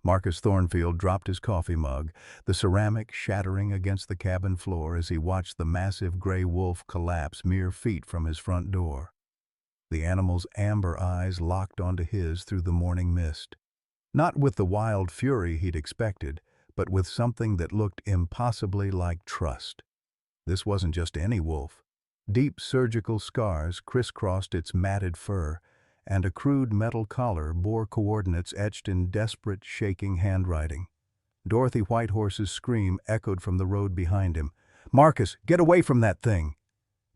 Marcus Thornfield dropped his coffee mug, the ceramic shattering against the cabin floor as he watched the massive gray wolf collapse mere feet from his front door. The animal's amber eyes locked onto his through the morning mist. Not with the wild fury he'd expected, but with something that looked impossibly like trust. This wasn't just any wolf. Deep surgical scars crisscrossed its matted fur, and a crude metal collar bore coordinates etched in desperate, shaking handwriting. Dorothy Whitehorse's scream echoed from the road behind him. "Marcus, get away from that thing!"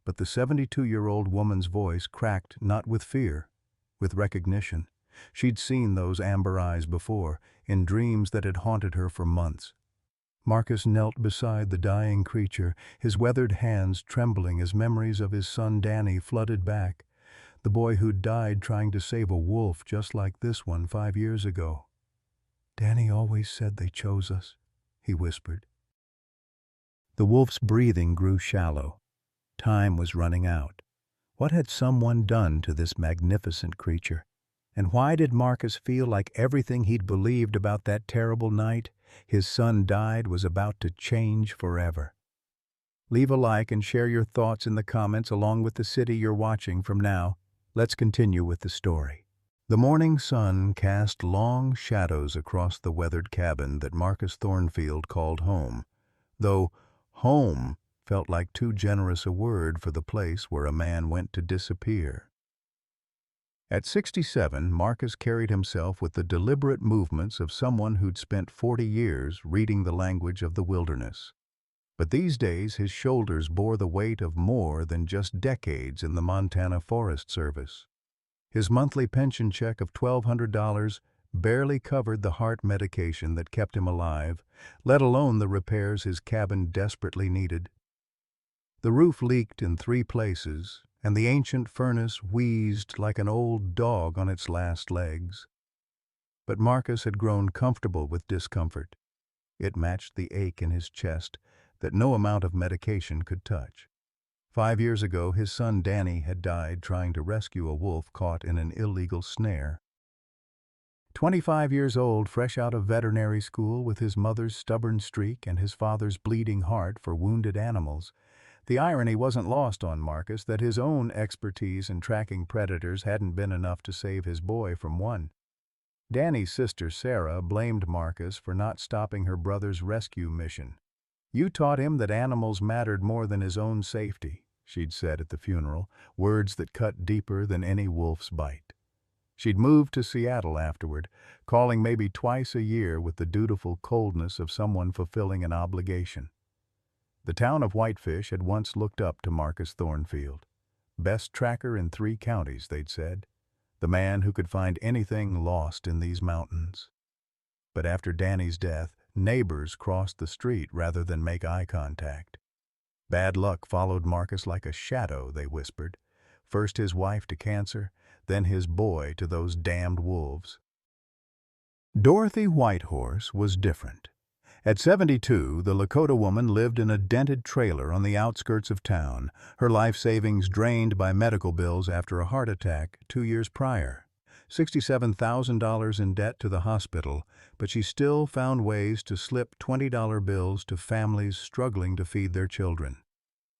But the 72-year-old woman's voice cracked not with fear, with recognition. She'd seen those amber eyes before, in dreams that had haunted her for months. Marcus knelt beside the dying creature, his weathered hands trembling as memories of his son Danny flooded back. The boy who'd died trying to save a wolf just like this one 5 years ago. "Danny always said they chose us," he whispered. The wolf's breathing grew shallow. Time was running out. What had someone done to this magnificent creature? And why did Marcus feel like everything he'd believed about that terrible night, his son died, was about to change forever? Leave a like and share your thoughts in the comments along with the city you're watching from now. Let's continue with the story. The morning sun cast long shadows across the weathered cabin that Marcus Thornfield called home, though home felt like too generous a word for the place where a man went to disappear. At 67, Marcus carried himself with the deliberate movements of someone who'd spent 40 years reading the language of the wilderness. But these days his shoulders bore the weight of more than just decades in the Montana Forest Service. His monthly pension check of $1,200 barely covered the heart medication that kept him alive, let alone the repairs his cabin desperately needed. The roof leaked in 3 places, and the ancient furnace wheezed like an old dog on its last legs. But Marcus had grown comfortable with discomfort. It matched the ache in his chest that no amount of medication could touch. 5 years ago, his son Danny had died trying to rescue a wolf caught in an illegal snare. 25 years old, fresh out of veterinary school with his mother's stubborn streak and his father's bleeding heart for wounded animals, the irony wasn't lost on Marcus that his own expertise in tracking predators hadn't been enough to save his boy from one. Danny's sister Sarah blamed Marcus for not stopping her brother's rescue mission. "You taught him that animals mattered more than his own safety," she'd said at the funeral, words that cut deeper than any wolf's bite. She'd moved to Seattle afterward, calling maybe twice a year with the dutiful coldness of someone fulfilling an obligation. The town of Whitefish had once looked up to Marcus Thornfield. Best tracker in 3 counties, they'd said. The man who could find anything lost in these mountains. But after Danny's death, neighbors crossed the street rather than make eye contact. Bad luck followed Marcus like a shadow, they whispered. First his wife to cancer, then his boy to those damned wolves. Dorothy Whitehorse was different. At 72, the Lakota woman lived in a dented trailer on the outskirts of town, her life savings drained by medical bills after a heart attack 2 years prior. $67,000 in debt to the hospital, but she still found ways to slip $20 bills to families struggling to feed their children.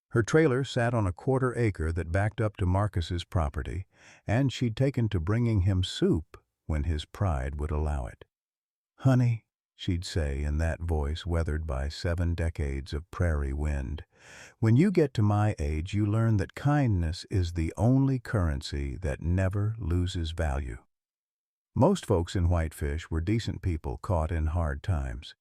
Her trailer sat on a quarter acre that backed up to Marcus's property, and she'd taken to bringing him soup when his pride would allow it. "Honey," she'd say in that voice weathered by 7 decades of prairie wind, "when you get to my age, you learn that kindness is the only currency that never loses value." Most folks in Whitefish were decent people caught in hard times.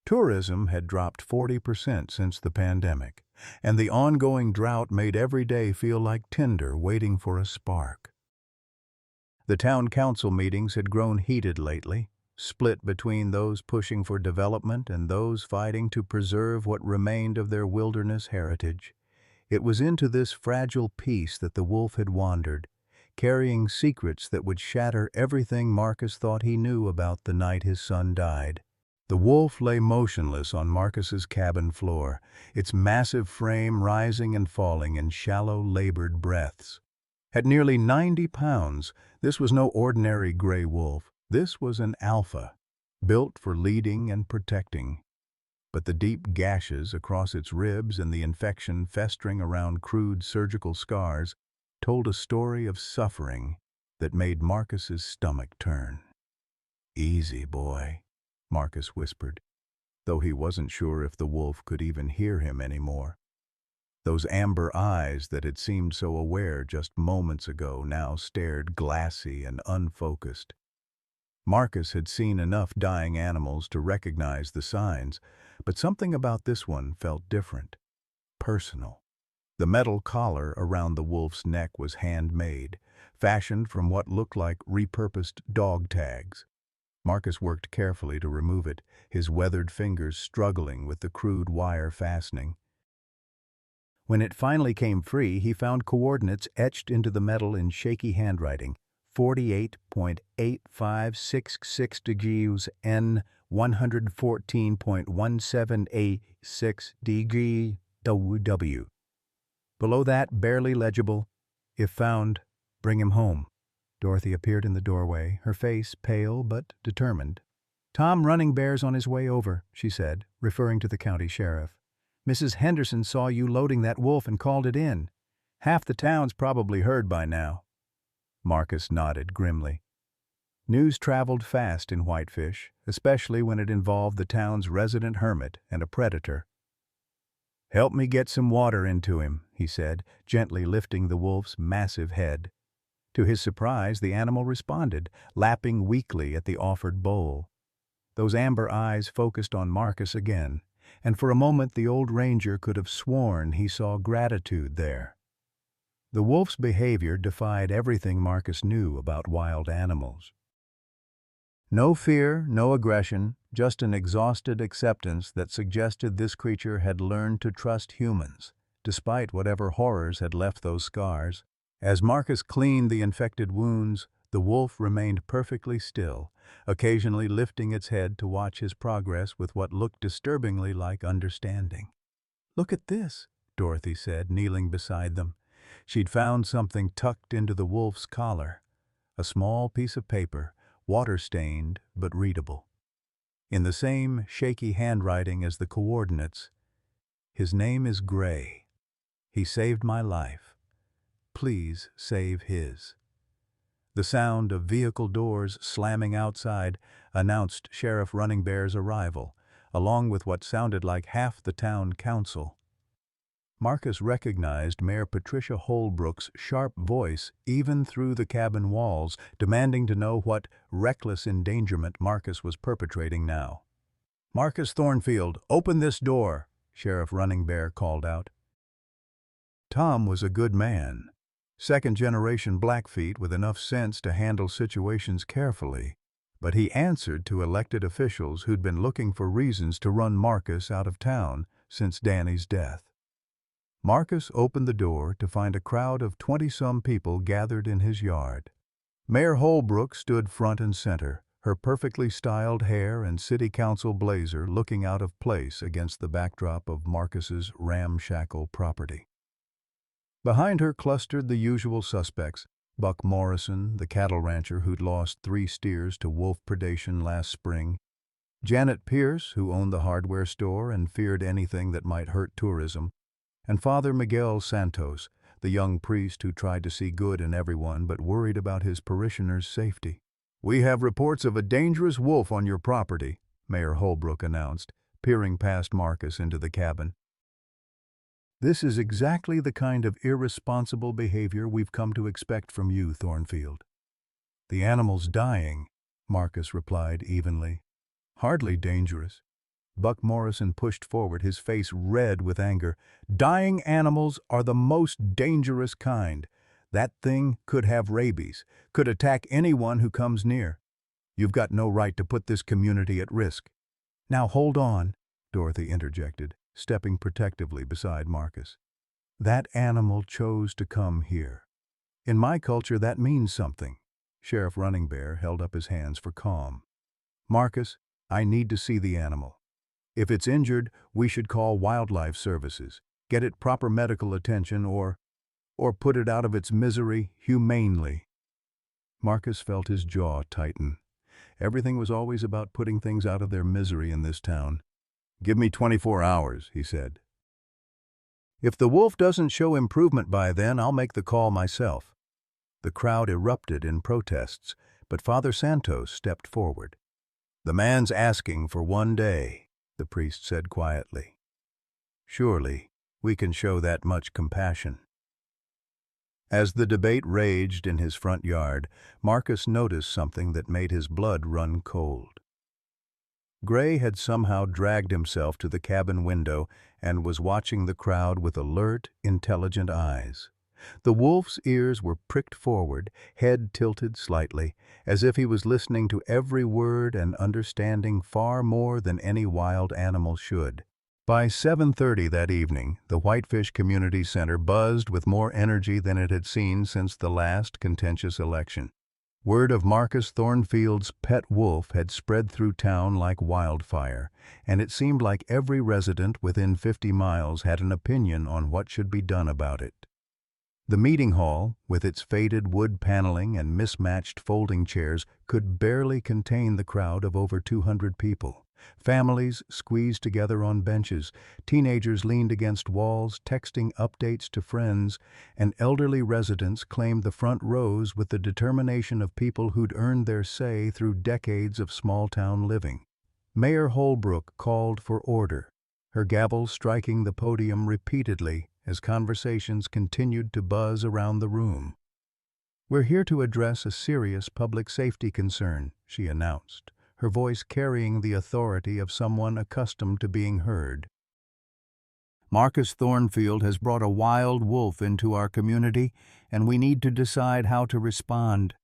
Tourism had dropped 40% since the pandemic, and the ongoing drought made every day feel like tinder waiting for a spark. The town council meetings had grown heated lately, split between those pushing for development and those fighting to preserve what remained of their wilderness heritage. It was into this fragile peace that the wolf had wandered, carrying secrets that would shatter everything Marcus thought he knew about the night his son died. The wolf lay motionless on Marcus's cabin floor, its massive frame rising and falling in shallow, labored breaths. At nearly 90 pounds, this was no ordinary gray wolf. This was an alpha. built for leading and protecting. But the deep gashes across its ribs and the infection festering around crude surgical scars told a story of suffering that made Marcus's stomach turn. "Easy, boy," Marcus whispered, though he wasn't sure if the wolf could even hear him anymore. Those amber eyes that had seemed so aware just moments ago now stared glassy and unfocused. Marcus had seen enough dying animals to recognize the signs, but something about this one felt different, personal. The metal collar around the wolf's neck was handmade, fashioned from what looked like repurposed dog tags. Marcus worked carefully to remove it, his weathered fingers struggling with the crude wire fastening. When it finally came free, he found coordinates etched into the metal in shaky handwriting: 48.8566 degrees N, 114.1786 degree WW. Below that, barely legible, "If found, bring him home." Dorothy appeared in the doorway, her face pale but determined. "Tom Running Bear's on his way over," she said, referring to the county sheriff. "Mrs. Henderson saw you loading that wolf and called it in. Half the town's probably heard by now." Marcus nodded grimly. News traveled fast in Whitefish, especially when it involved the town's resident hermit and a predator. "Help me get some water into him," he said, gently lifting the wolf's massive head. To his surprise, the animal responded, lapping weakly at the offered bowl. Those amber eyes focused on Marcus again, and for a moment the old ranger could have sworn he saw gratitude there. The wolf's behavior defied everything Marcus knew about wild animals. No fear, no aggression, just an exhausted acceptance that suggested this creature had learned to trust humans, despite whatever horrors had left those scars. As Marcus cleaned the infected wounds, the wolf remained perfectly still, occasionally lifting its head to watch his progress with what looked disturbingly like understanding. "Look at this," Dorothy said, kneeling beside them. She'd found something tucked into the wolf's collar, a small piece of paper, water-stained but readable. In the same shaky handwriting as the coordinates, "His name is Gray. He saved my life. Please save his." The sound of vehicle doors slamming outside announced Sheriff Running Bear's arrival, along with what sounded like half the town council. Marcus recognized Mayor Patricia Holbrook's sharp voice even through the cabin walls, demanding to know what reckless endangerment Marcus was perpetrating now. "Marcus Thornfield, open this door," Sheriff Running Bear called out. Tom was a good man, second-generation Blackfeet with enough sense to handle situations carefully, but he answered to elected officials who'd been looking for reasons to run Marcus out of town since Danny's death. Marcus opened the door to find a crowd of 20-some people gathered in his yard. Mayor Holbrook stood front and center, her perfectly styled hair and city council blazer looking out of place against the backdrop of Marcus's ramshackle property. Behind her clustered the usual suspects: Buck Morrison, the cattle rancher who'd lost 3 steers to wolf predation last spring; Janet Pierce, who owned the hardware store and feared anything that might hurt tourism; and Father Miguel Santos, the young priest who tried to see good in everyone but worried about his parishioners' safety. "We have reports of a dangerous wolf on your property," Mayor Holbrook announced, peering past Marcus into the cabin. "This is exactly the kind of irresponsible behavior we've come to expect from you, Thornfield." "The animal's dying," Marcus replied evenly. "Hardly dangerous." Buck Morrison pushed forward, his face red with anger. "Dying animals are the most dangerous kind. That thing could have rabies, could attack anyone who comes near. You've got no right to put this community at risk." "Now hold on," Dorothy interjected, stepping protectively beside Marcus. "That animal chose to come here. In my culture, that means something." Sheriff Running Bear held up his hands for calm. "Marcus, I need to see the animal. If it's injured, we should call wildlife services, get it proper medical attention, or put it out of its misery humanely." Marcus felt his jaw tighten. Everything was always about putting things out of their misery in this town. "Give me 24 hours," he said. "If the wolf doesn't show improvement by then, I'll make the call myself." The crowd erupted in protests, but Father Santos stepped forward. "The man's asking for 1 day," the priest said quietly. "Surely we can show that much compassion." As the debate raged in his front yard, Marcus noticed something that made his blood run cold. Gray had somehow dragged himself to the cabin window and was watching the crowd with alert, intelligent eyes. The wolf's ears were pricked forward, head tilted slightly, as if he was listening to every word and understanding far more than any wild animal should. By 7:30 that evening, the Whitefish Community Center buzzed with more energy than it had seen since the last contentious election. Word of Marcus Thornfield's pet wolf had spread through town like wildfire, and it seemed like every resident within 50 miles had an opinion on what should be done about it. The meeting hall, with its faded wood paneling and mismatched folding chairs, could barely contain the crowd of over 200 people. Families squeezed together on benches, teenagers leaned against walls, texting updates to friends, and elderly residents claimed the front rows with the determination of people who'd earned their say through decades of small-town living. Mayor Holbrook called for order, her gavel striking the podium repeatedly as conversations continued to buzz around the room. "We're here to address a serious public safety concern," she announced, her voice carrying the authority of someone accustomed to being heard. "Marcus Thornfield has brought a wild wolf into our community, and we need to decide how to respond."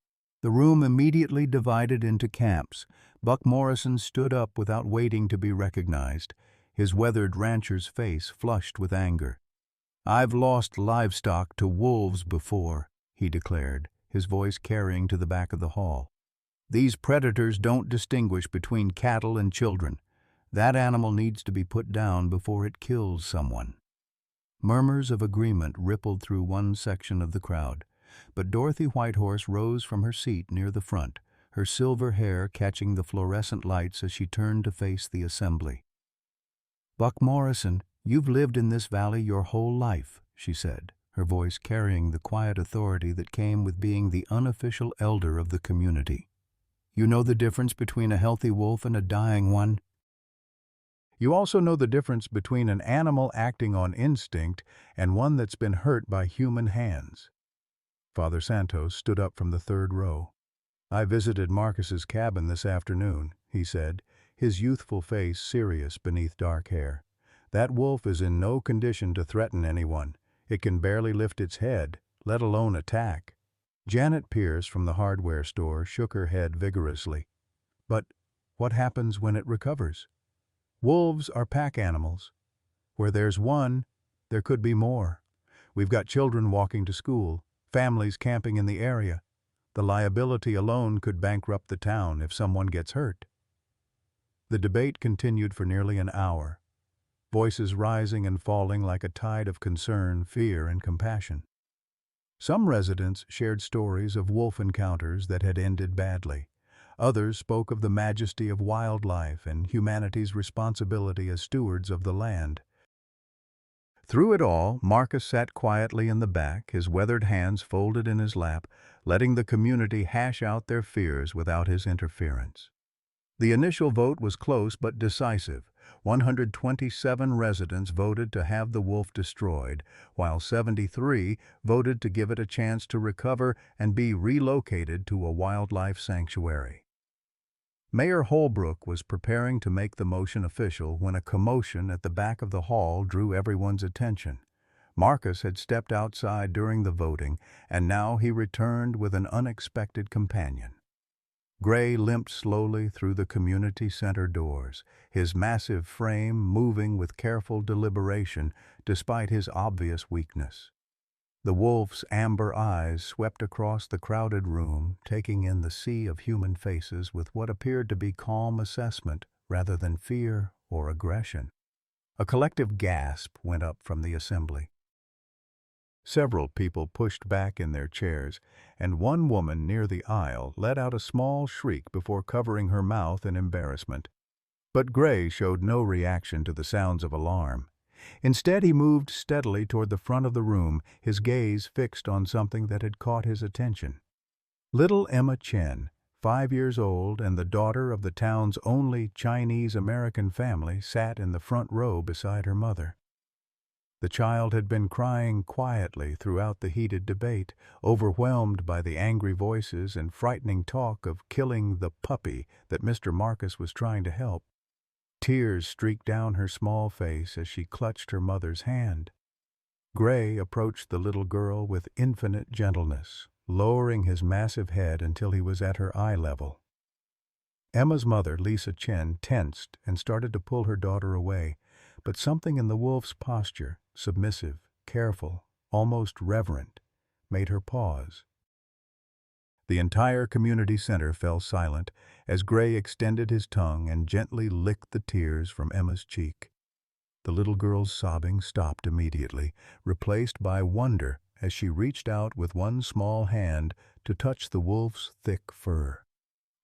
The room immediately divided into camps. Buck Morrison stood up without waiting to be recognized, his weathered rancher's face flushed with anger. "I've lost livestock to wolves before," he declared, his voice carrying to the back of the hall. "These predators don't distinguish between cattle and children. That animal needs to be put down before it kills someone." Murmurs of agreement rippled through one section of the crowd, but Dorothy Whitehorse rose from her seat near the front, her silver hair catching the fluorescent lights as she turned to face the assembly. "Buck Morrison, you've lived in this valley your whole life," she said, her voice carrying the quiet authority that came with being the unofficial elder of the community. "You know the difference between a healthy wolf and a dying one. You also know the difference between an animal acting on instinct and one that's been hurt by human hands." Father Santos stood up from the third row. "I visited Marcus's cabin this afternoon," he said, his youthful face serious beneath dark hair. "That wolf is in no condition to threaten anyone. It can barely lift its head, let alone attack." Janet Pierce from the hardware store shook her head vigorously. "But what happens when it recovers? Wolves are pack animals. Where there's one, there could be more. We've got children walking to school, families camping in the area. The liability alone could bankrupt the town if someone gets hurt." The debate continued for nearly an hour, voices rising and falling like a tide of concern, fear, and compassion. Some residents shared stories of wolf encounters that had ended badly. Others spoke of the majesty of wildlife and humanity's responsibility as stewards of the land. Through it all, Marcus sat quietly in the back, his weathered hands folded in his lap, letting the community hash out their fears without his interference. The initial vote was close but decisive. 127 residents voted to have the wolf destroyed, while 73 voted to give it a chance to recover and be relocated to a wildlife sanctuary. Mayor Holbrook was preparing to make the motion official when a commotion at the back of the hall drew everyone's attention. Marcus had stepped outside during the voting, and now he returned with an unexpected companion. Gray limped slowly through the community center doors, his massive frame moving with careful deliberation despite his obvious weakness. The wolf's amber eyes swept across the crowded room, taking in the sea of human faces with what appeared to be calm assessment rather than fear or aggression. A collective gasp went up from the assembly. Several people pushed back in their chairs, and one woman near the aisle let out a small shriek before covering her mouth in embarrassment. But Gray showed no reaction to the sounds of alarm. Instead, he moved steadily toward the front of the room, his gaze fixed on something that had caught his attention. Little Emma Chen, 5 years old and the daughter of the town's only Chinese-American family, sat in the front row beside her mother. The child had been crying quietly throughout the heated debate, overwhelmed by the angry voices and frightening talk of killing the puppy that Mr. Marcus was trying to help. Tears streaked down her small face as she clutched her mother's hand. Gray approached the little girl with infinite gentleness, lowering his massive head until he was at her eye level. Emma's mother, Lisa Chen, tensed and started to pull her daughter away, but something in the wolf's posture, submissive, careful, almost reverent, made her pause. The entire community center fell silent as Gray extended his tongue and gently licked the tears from Emma's cheek. The little girl's sobbing stopped immediately, replaced by wonder as she reached out with one small hand to touch the wolf's thick fur.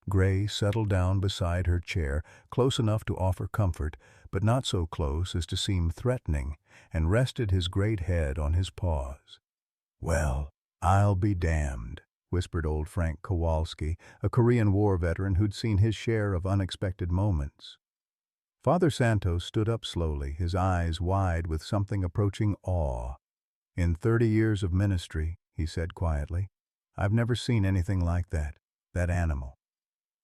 Gray settled down beside her chair, close enough to offer comfort, but not so close as to seem threatening, and rested his great head on his paws. "Well, I'll be damned," whispered old Frank Kowalski, a Korean War veteran who'd seen his share of unexpected moments. Father Santos stood up slowly, his eyes wide with something approaching awe. "In 30 years of ministry," he said quietly, "I've never seen anything like that animal."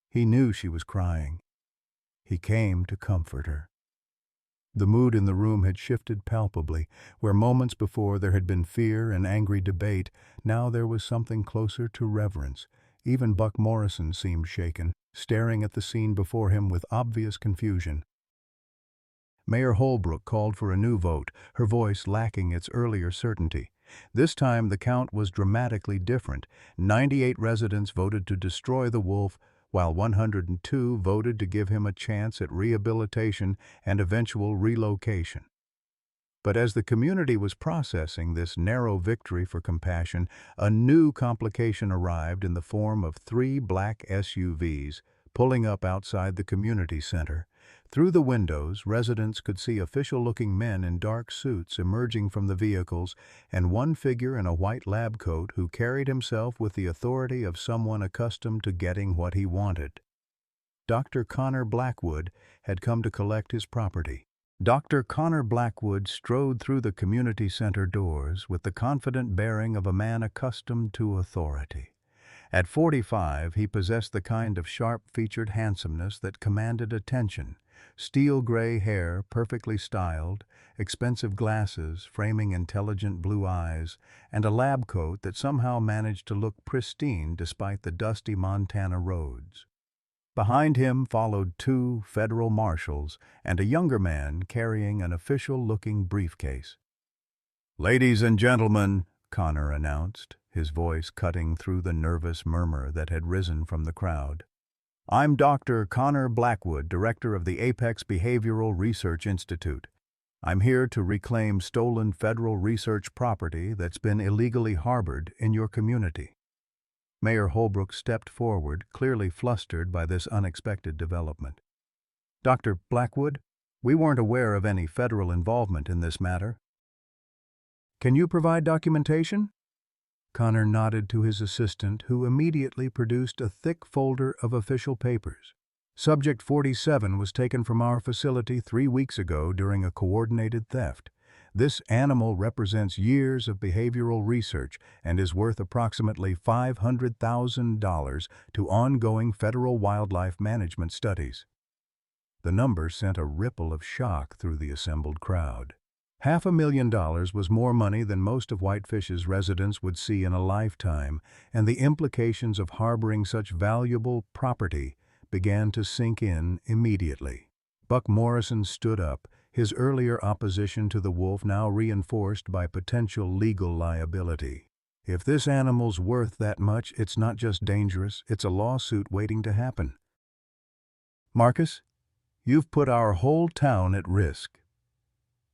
He knew she was crying. He came to comfort her. The mood in the room had shifted palpably. Where moments before there had been fear and angry debate, now there was something closer to reverence. Even Buck Morrison seemed shaken, staring at the scene before him with obvious confusion. Mayor Holbrook called for a new vote, her voice lacking its earlier certainty. This time the count was dramatically different. 98 residents voted to destroy the wolf, while 102 voted to give him a chance at rehabilitation and eventual relocation. But as the community was processing this narrow victory for compassion, a new complication arrived in the form of 3 black SUVs pulling up outside the community center. Through the windows, residents could see official-looking men in dark suits emerging from the vehicles, and one figure in a white lab coat who carried himself with the authority of someone accustomed to getting what he wanted. Dr. Connor Blackwood had come to collect his property. Dr. Connor Blackwood strode through the community center doors with the confident bearing of a man accustomed to authority. At 45, he possessed the kind of sharp-featured handsomeness that commanded attention. Steel-gray hair, perfectly styled, expensive glasses framing intelligent blue eyes, and a lab coat that somehow managed to look pristine despite the dusty Montana roads. Behind him followed 2 federal marshals and a younger man carrying an official-looking briefcase. "Ladies and gentlemen," Connor announced, his voice cutting through the nervous murmur that had risen from the crowd. "I'm Dr. Connor Blackwood, director of the Apex Behavioral Research Institute. I'm here to reclaim stolen federal research property that's been illegally harbored in your community." Mayor Holbrook stepped forward, clearly flustered by this unexpected development. "Dr. Blackwood, we weren't aware of any federal involvement in this matter. Can you provide documentation?" Connor nodded to his assistant, who immediately produced a thick folder of official papers. "Subject 47 was taken from our facility 3 weeks ago during a coordinated theft. This animal represents years of behavioral research and is worth approximately $500,000 to ongoing federal wildlife management studies." The number sent a ripple of shock through the assembled crowd. $500,000 was more money than most of Whitefish's residents would see in a lifetime, and the implications of harboring such valuable property began to sink in immediately. Buck Morrison stood up, his earlier opposition to the wolf now reinforced by potential legal liability. "If this animal's worth that much, it's not just dangerous, it's a lawsuit waiting to happen. Marcus, you've put our whole town at risk."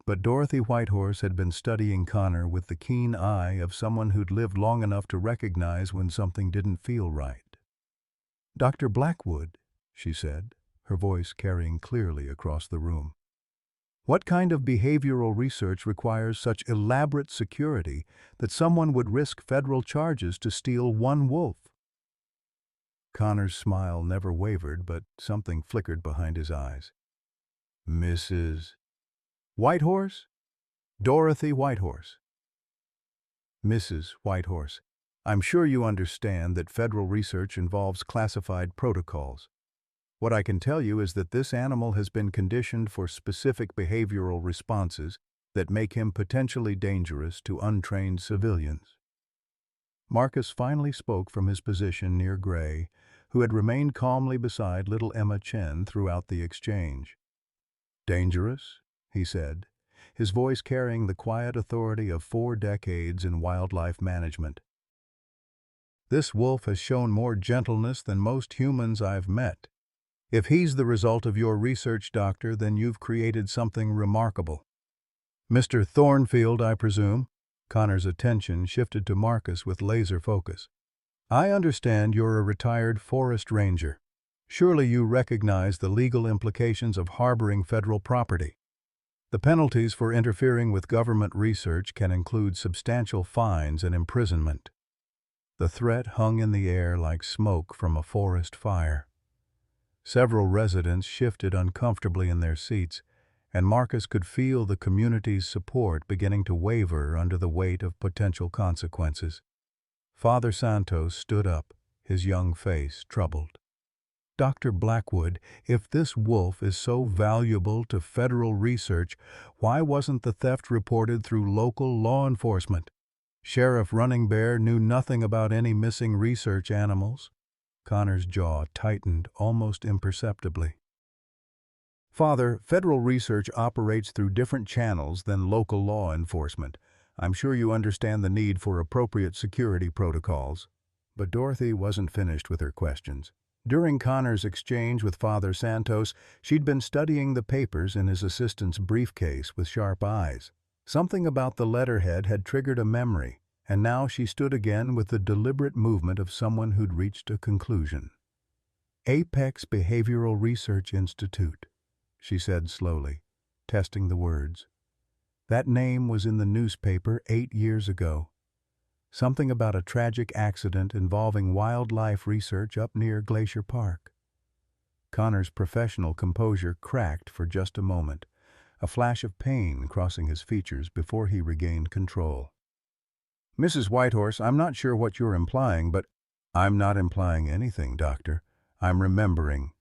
But Dorothy Whitehorse had been studying Connor with the keen eye of someone who'd lived long enough to recognize when something didn't feel right. "Dr. Blackwood," she said, her voice carrying clearly across the room. "What kind of behavioral research requires such elaborate security that someone would risk federal charges to steal one wolf?" Connor's smile never wavered, but something flickered behind his eyes. "Mrs. Whitehorse? Dorothy Whitehorse." "Mrs. Whitehorse, I'm sure you understand that federal research involves classified protocols. What I can tell you is that this animal has been conditioned for specific behavioral responses that make him potentially dangerous to untrained civilians." Marcus finally spoke from his position near Gray, who had remained calmly beside little Emma Chen throughout the exchange. "Dangerous?" he said, his voice carrying the quiet authority of 4 decades in wildlife management. "This wolf has shown more gentleness than most humans I've met. If he's the result of your research, doctor, then you've created something remarkable. Mr. Thornfield, I presume?" Connor's attention shifted to Marcus with laser focus. "I understand you're a retired forest ranger. Surely you recognize the legal implications of harboring federal property. The penalties for interfering with government research can include substantial fines and imprisonment." The threat hung in the air like smoke from a forest fire. Several residents shifted uncomfortably in their seats, and Marcus could feel the community's support beginning to waver under the weight of potential consequences. Father Santos stood up, his young face troubled. "Dr. Blackwood, if this wolf is so valuable to federal research, why wasn't the theft reported through local law enforcement? Sheriff Running Bear knew nothing about any missing research animals." Connor's jaw tightened almost imperceptibly. "Father, federal research operates through different channels than local law enforcement. I'm sure you understand the need for appropriate security protocols." But Dorothy wasn't finished with her questions. During Connor's exchange with Father Santos, she'd been studying the papers in his assistant's briefcase with sharp eyes. Something about the letterhead had triggered a memory, and now she stood again with the deliberate movement of someone who'd reached a conclusion. "Apex Behavioral Research Institute," she said slowly, testing the words. "That name was in the newspaper 8 years ago. Something about a tragic accident involving wildlife research up near Glacier Park." Connor's professional composure cracked for just a moment, a flash of pain crossing his features before he regained control. "Mrs. Whitehorse, I'm not sure what you're implying, but—" "I'm not implying anything, Doctor. I'm remembering.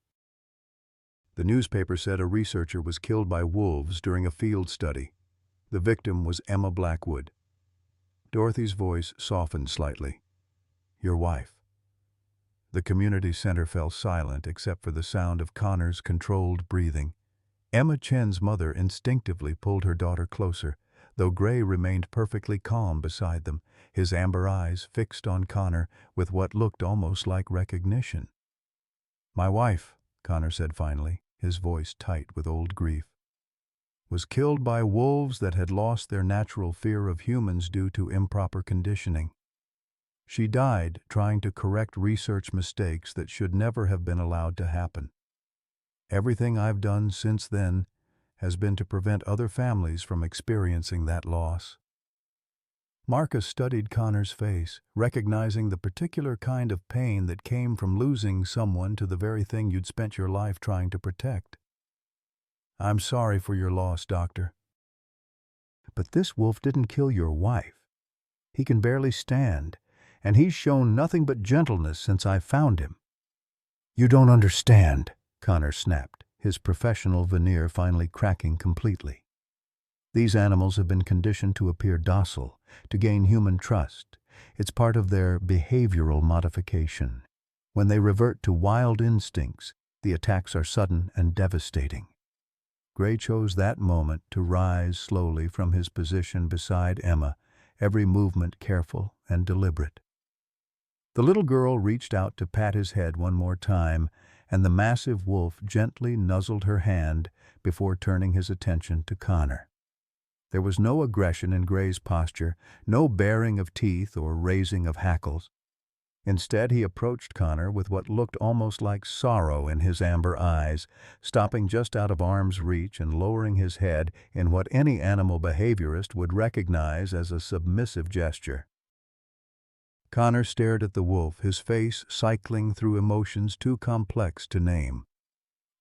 The newspaper said a researcher was killed by wolves during a field study. The victim was Emma Blackwood." Dorothy's voice softened slightly. "Your wife." The community center fell silent except for the sound of Connor's controlled breathing. Emma Chen's mother instinctively pulled her daughter closer, though Gray remained perfectly calm beside them, his amber eyes fixed on Connor with what looked almost like recognition. "My wife," Connor said finally, his voice tight with old grief, "was killed by wolves that had lost their natural fear of humans due to improper conditioning. She died trying to correct research mistakes that should never have been allowed to happen. Everything I've done since then has been to prevent other families from experiencing that loss." Marcus studied Connor's face, recognizing the particular kind of pain that came from losing someone to the very thing you'd spent your life trying to protect. "I'm sorry for your loss, Doctor. But this wolf didn't kill your wife. He can barely stand, and he's shown nothing but gentleness since I found him." "You don't understand," Connor snapped, his professional veneer finally cracking completely. "These animals have been conditioned to appear docile, to gain human trust. It's part of their behavioral modification. When they revert to wild instincts, the attacks are sudden and devastating." Gray chose that moment to rise slowly from his position beside Emma, every movement careful and deliberate. The little girl reached out to pat his head one more time, and the massive wolf gently nuzzled her hand before turning his attention to Connor. There was no aggression in Gray's posture, no baring of teeth or raising of hackles. Instead, he approached Connor with what looked almost like sorrow in his amber eyes, stopping just out of arm's reach and lowering his head in what any animal behaviorist would recognize as a submissive gesture. Connor stared at the wolf, his face cycling through emotions too complex to name.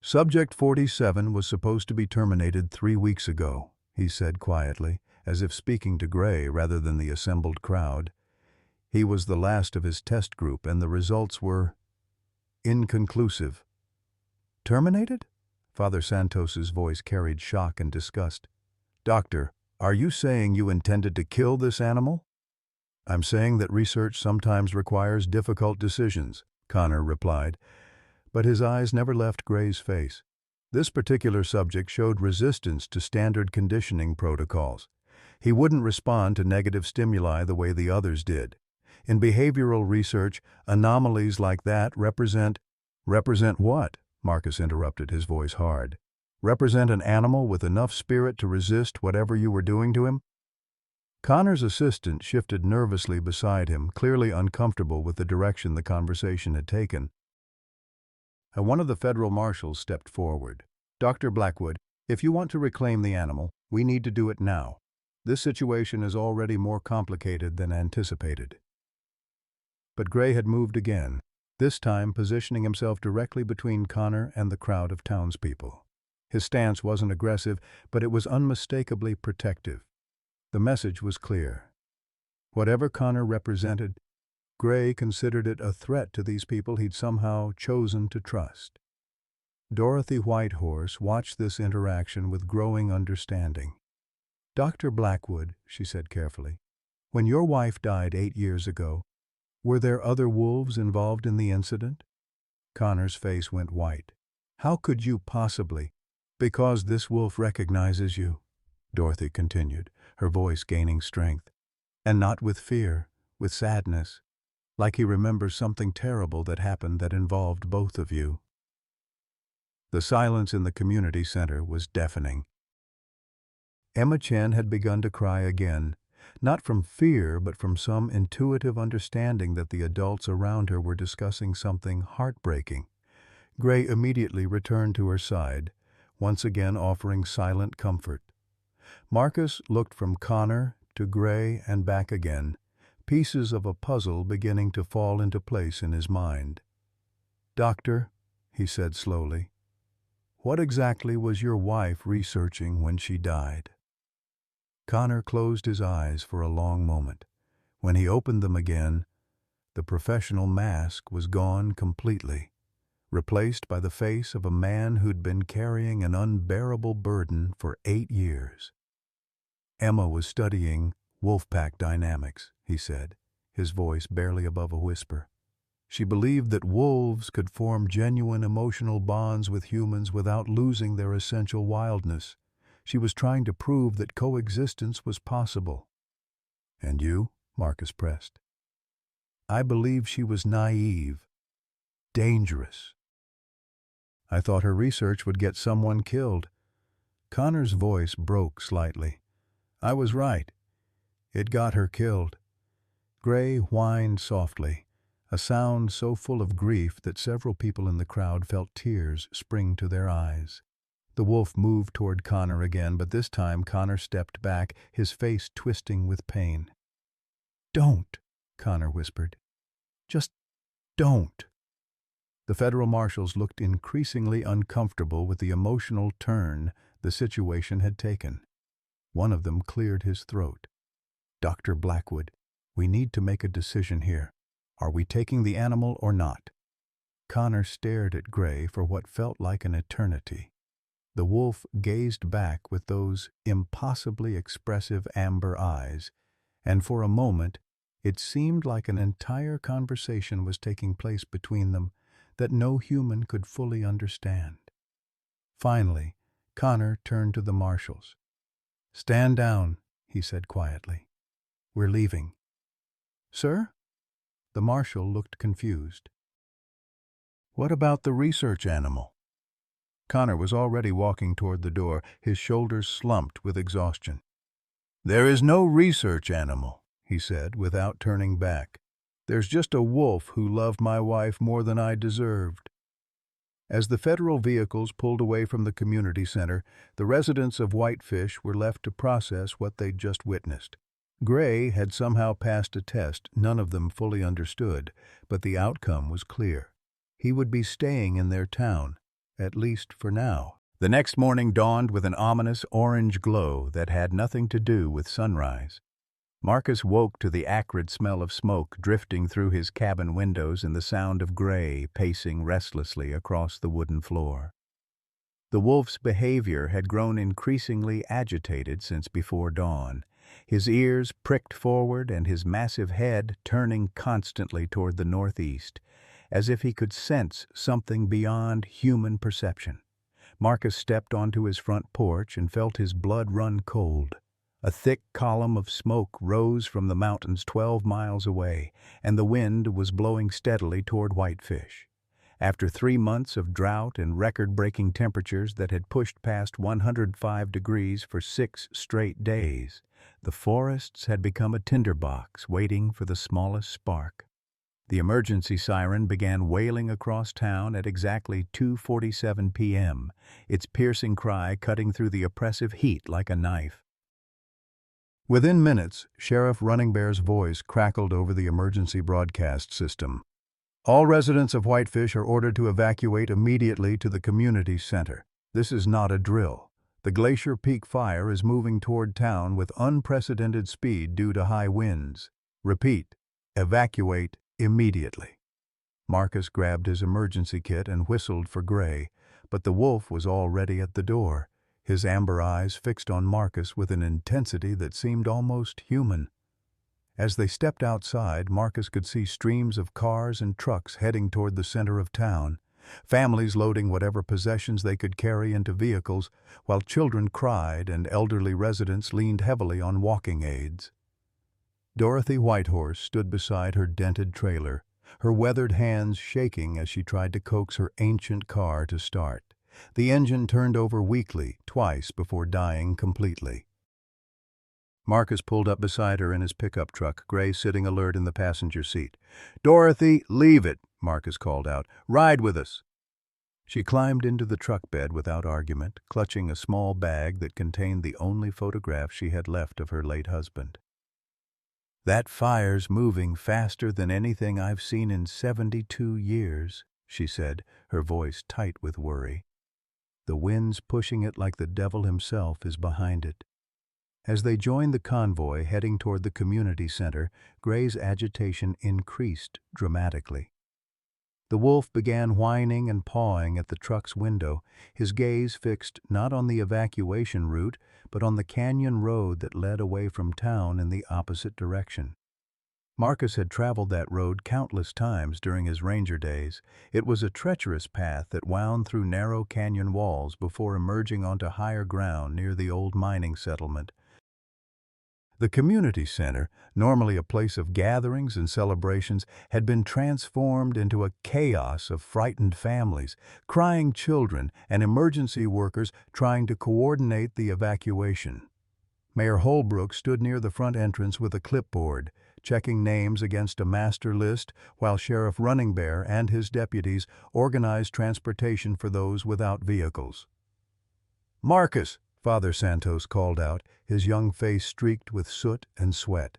"Subject 47 was supposed to be terminated 3 weeks ago," he said quietly, as if speaking to Gray rather than the assembled crowd. He was the last of his test group, and the results were inconclusive. "Terminated?" Father Santos's voice carried shock and disgust. "Doctor, are you saying you intended to kill this animal?" "I'm saying that research sometimes requires difficult decisions," Connor replied, but his eyes never left Gray's face. This particular subject showed resistance to standard conditioning protocols. He wouldn't respond to negative stimuli the way the others did. In behavioral research, anomalies like that represent what? Marcus interrupted, his voice hard. Represent an animal with enough spirit to resist whatever you were doing to him? Connor's assistant shifted nervously beside him, clearly uncomfortable with the direction the conversation had taken. One of the federal marshals stepped forward. "Dr. Blackwood, if you want to reclaim the animal, we need to do it now. This situation is already more complicated than anticipated." But Gray had moved again, this time positioning himself directly between Connor and the crowd of townspeople. His stance wasn't aggressive, but it was unmistakably protective. The message was clear. Whatever Connor represented, Gray considered it a threat to these people he'd somehow chosen to trust. Dorothy Whitehorse watched this interaction with growing understanding. "Dr. Blackwood," she said carefully, "when your wife died 8 years ago, were there other wolves involved in the incident?" Connor's face went white. "How could you possibly?" "Because this wolf recognizes you," Dorothy continued, her voice gaining strength. "And not with fear, with sadness, like he remembers something terrible that happened that involved both of you." The silence in the community center was deafening. Emma Chen had begun to cry again, not from fear but from some intuitive understanding that the adults around her were discussing something heartbreaking. Gray immediately returned to her side, once again offering silent comfort. Marcus looked from Connor to Gray and back again, pieces of a puzzle beginning to fall into place in his mind. "Doctor," he said slowly, "what exactly was your wife researching when she died?" Connor closed his eyes for a long moment. When he opened them again, the professional mask was gone completely, replaced by the face of a man who'd been carrying an unbearable burden for 8 years. "Emma was studying wolfpack dynamics," he said, his voice barely above a whisper. "She believed that wolves could form genuine emotional bonds with humans without losing their essential wildness. She was trying to prove that coexistence was possible." "And you?" Marcus pressed. "I believe she was naive, dangerous. I thought her research would get someone killed." Connor's voice broke slightly. "I was right. It got her killed." Gray whined softly, a sound so full of grief that several people in the crowd felt tears spring to their eyes. The wolf moved toward Connor again, but this time Connor stepped back, his face twisting with pain. "Don't," Connor whispered. "Just don't." The federal marshals looked increasingly uncomfortable with the emotional turn the situation had taken. One of them cleared his throat. "Dr. Blackwood, we need to make a decision here. Are we taking the animal or not?" Connor stared at Gray for what felt like an eternity. The wolf gazed back with those impossibly expressive amber eyes, and for a moment it seemed like an entire conversation was taking place between them that no human could fully understand. Finally, Connor turned to the marshals. "Stand down," he said quietly. "We're leaving." "Sir?" The marshal looked confused. "What about the research animal?" Connor was already walking toward the door, his shoulders slumped with exhaustion. "There is no research animal," he said, without turning back. "There's just a wolf who loved my wife more than I deserved." As the federal vehicles pulled away from the community center, the residents of Whitefish were left to process what they'd just witnessed. Gray had somehow passed a test none of them fully understood, but the outcome was clear. He would be staying in their town, at least for now. The next morning dawned with an ominous orange glow that had nothing to do with sunrise. Marcus woke to the acrid smell of smoke drifting through his cabin windows and the sound of Gray pacing restlessly across the wooden floor. The wolf's behavior had grown increasingly agitated since before dawn, his ears pricked forward and his massive head turning constantly toward the northeast, as if he could sense something beyond human perception. Marcus stepped onto his front porch and felt his blood run cold. A thick column of smoke rose from the mountains 12 miles away, and the wind was blowing steadily toward Whitefish. After 3 months of drought and record-breaking temperatures that had pushed past 105 degrees for 6 straight days, the forests had become a tinderbox waiting for the smallest spark. The emergency siren began wailing across town at exactly 2:47 p.m., its piercing cry cutting through the oppressive heat like a knife. Within minutes, Sheriff Runningbear's voice crackled over the emergency broadcast system. "All residents of Whitefish are ordered to evacuate immediately to the community center. This is not a drill. The Glacier Peak fire is moving toward town with unprecedented speed due to high winds. Repeat, evacuate immediately." Marcus grabbed his emergency kit and whistled for Gray, but the wolf was already at the door, his amber eyes fixed on Marcus with an intensity that seemed almost human. As they stepped outside, Marcus could see streams of cars and trucks heading toward the center of town, families loading whatever possessions they could carry into vehicles, while children cried and elderly residents leaned heavily on walking aids. Dorothy Whitehorse stood beside her dented trailer, her weathered hands shaking as she tried to coax her ancient car to start. The engine turned over weakly, twice before dying completely. Marcus pulled up beside her in his pickup truck, Gray sitting alert in the passenger seat. "Dorothy, leave it," Marcus called out. "Ride with us." She climbed into the truck bed without argument, clutching a small bag that contained the only photograph she had left of her late husband. "That fire's moving faster than anything I've seen in 72 years, she said, her voice tight with worry. "The wind's pushing it like the devil himself is behind it." As they joined the convoy heading toward the community center, Gray's agitation increased dramatically. The wolf began whining and pawing at the truck's window, his gaze fixed not on the evacuation route, but on the canyon road that led away from town in the opposite direction. Marcus had traveled that road countless times during his ranger days. It was a treacherous path that wound through narrow canyon walls before emerging onto higher ground near the old mining settlement. The community center, normally a place of gatherings and celebrations, had been transformed into a chaos of frightened families, crying children, and emergency workers trying to coordinate the evacuation. Mayor Holbrook stood near the front entrance with a clipboard, checking names against a master list, while Sheriff Runningbear and his deputies organized transportation for those without vehicles. "Marcus," Father Santos called out, his young face streaked with soot and sweat.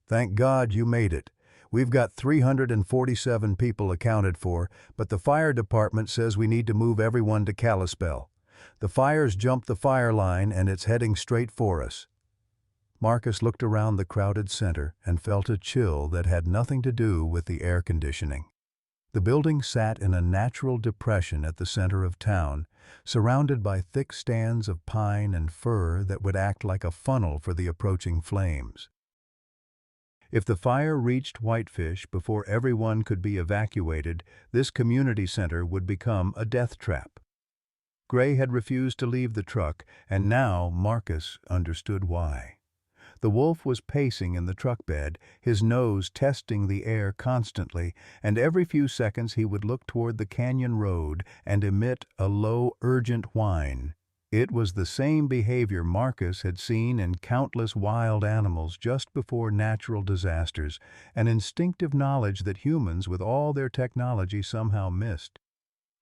"Thank God you made it. We've got 347 people accounted for, but the fire department says we need to move everyone to Kalispell. The fire's jumped the fire line and it's heading straight for us." Marcus looked around the crowded center and felt a chill that had nothing to do with the air conditioning. The building sat in a natural depression at the center of town, surrounded by thick stands of pine and fir that would act like a funnel for the approaching flames. If the fire reached Whitefish before everyone could be evacuated, this community center would become a death trap. Gray had refused to leave the truck, and now Marcus understood why. The wolf was pacing in the truck bed, his nose testing the air constantly, and every few seconds he would look toward the canyon road and emit a low, urgent whine. It was the same behavior Marcus had seen in countless wild animals just before natural disasters, an instinctive knowledge that humans, with all their technology, somehow missed.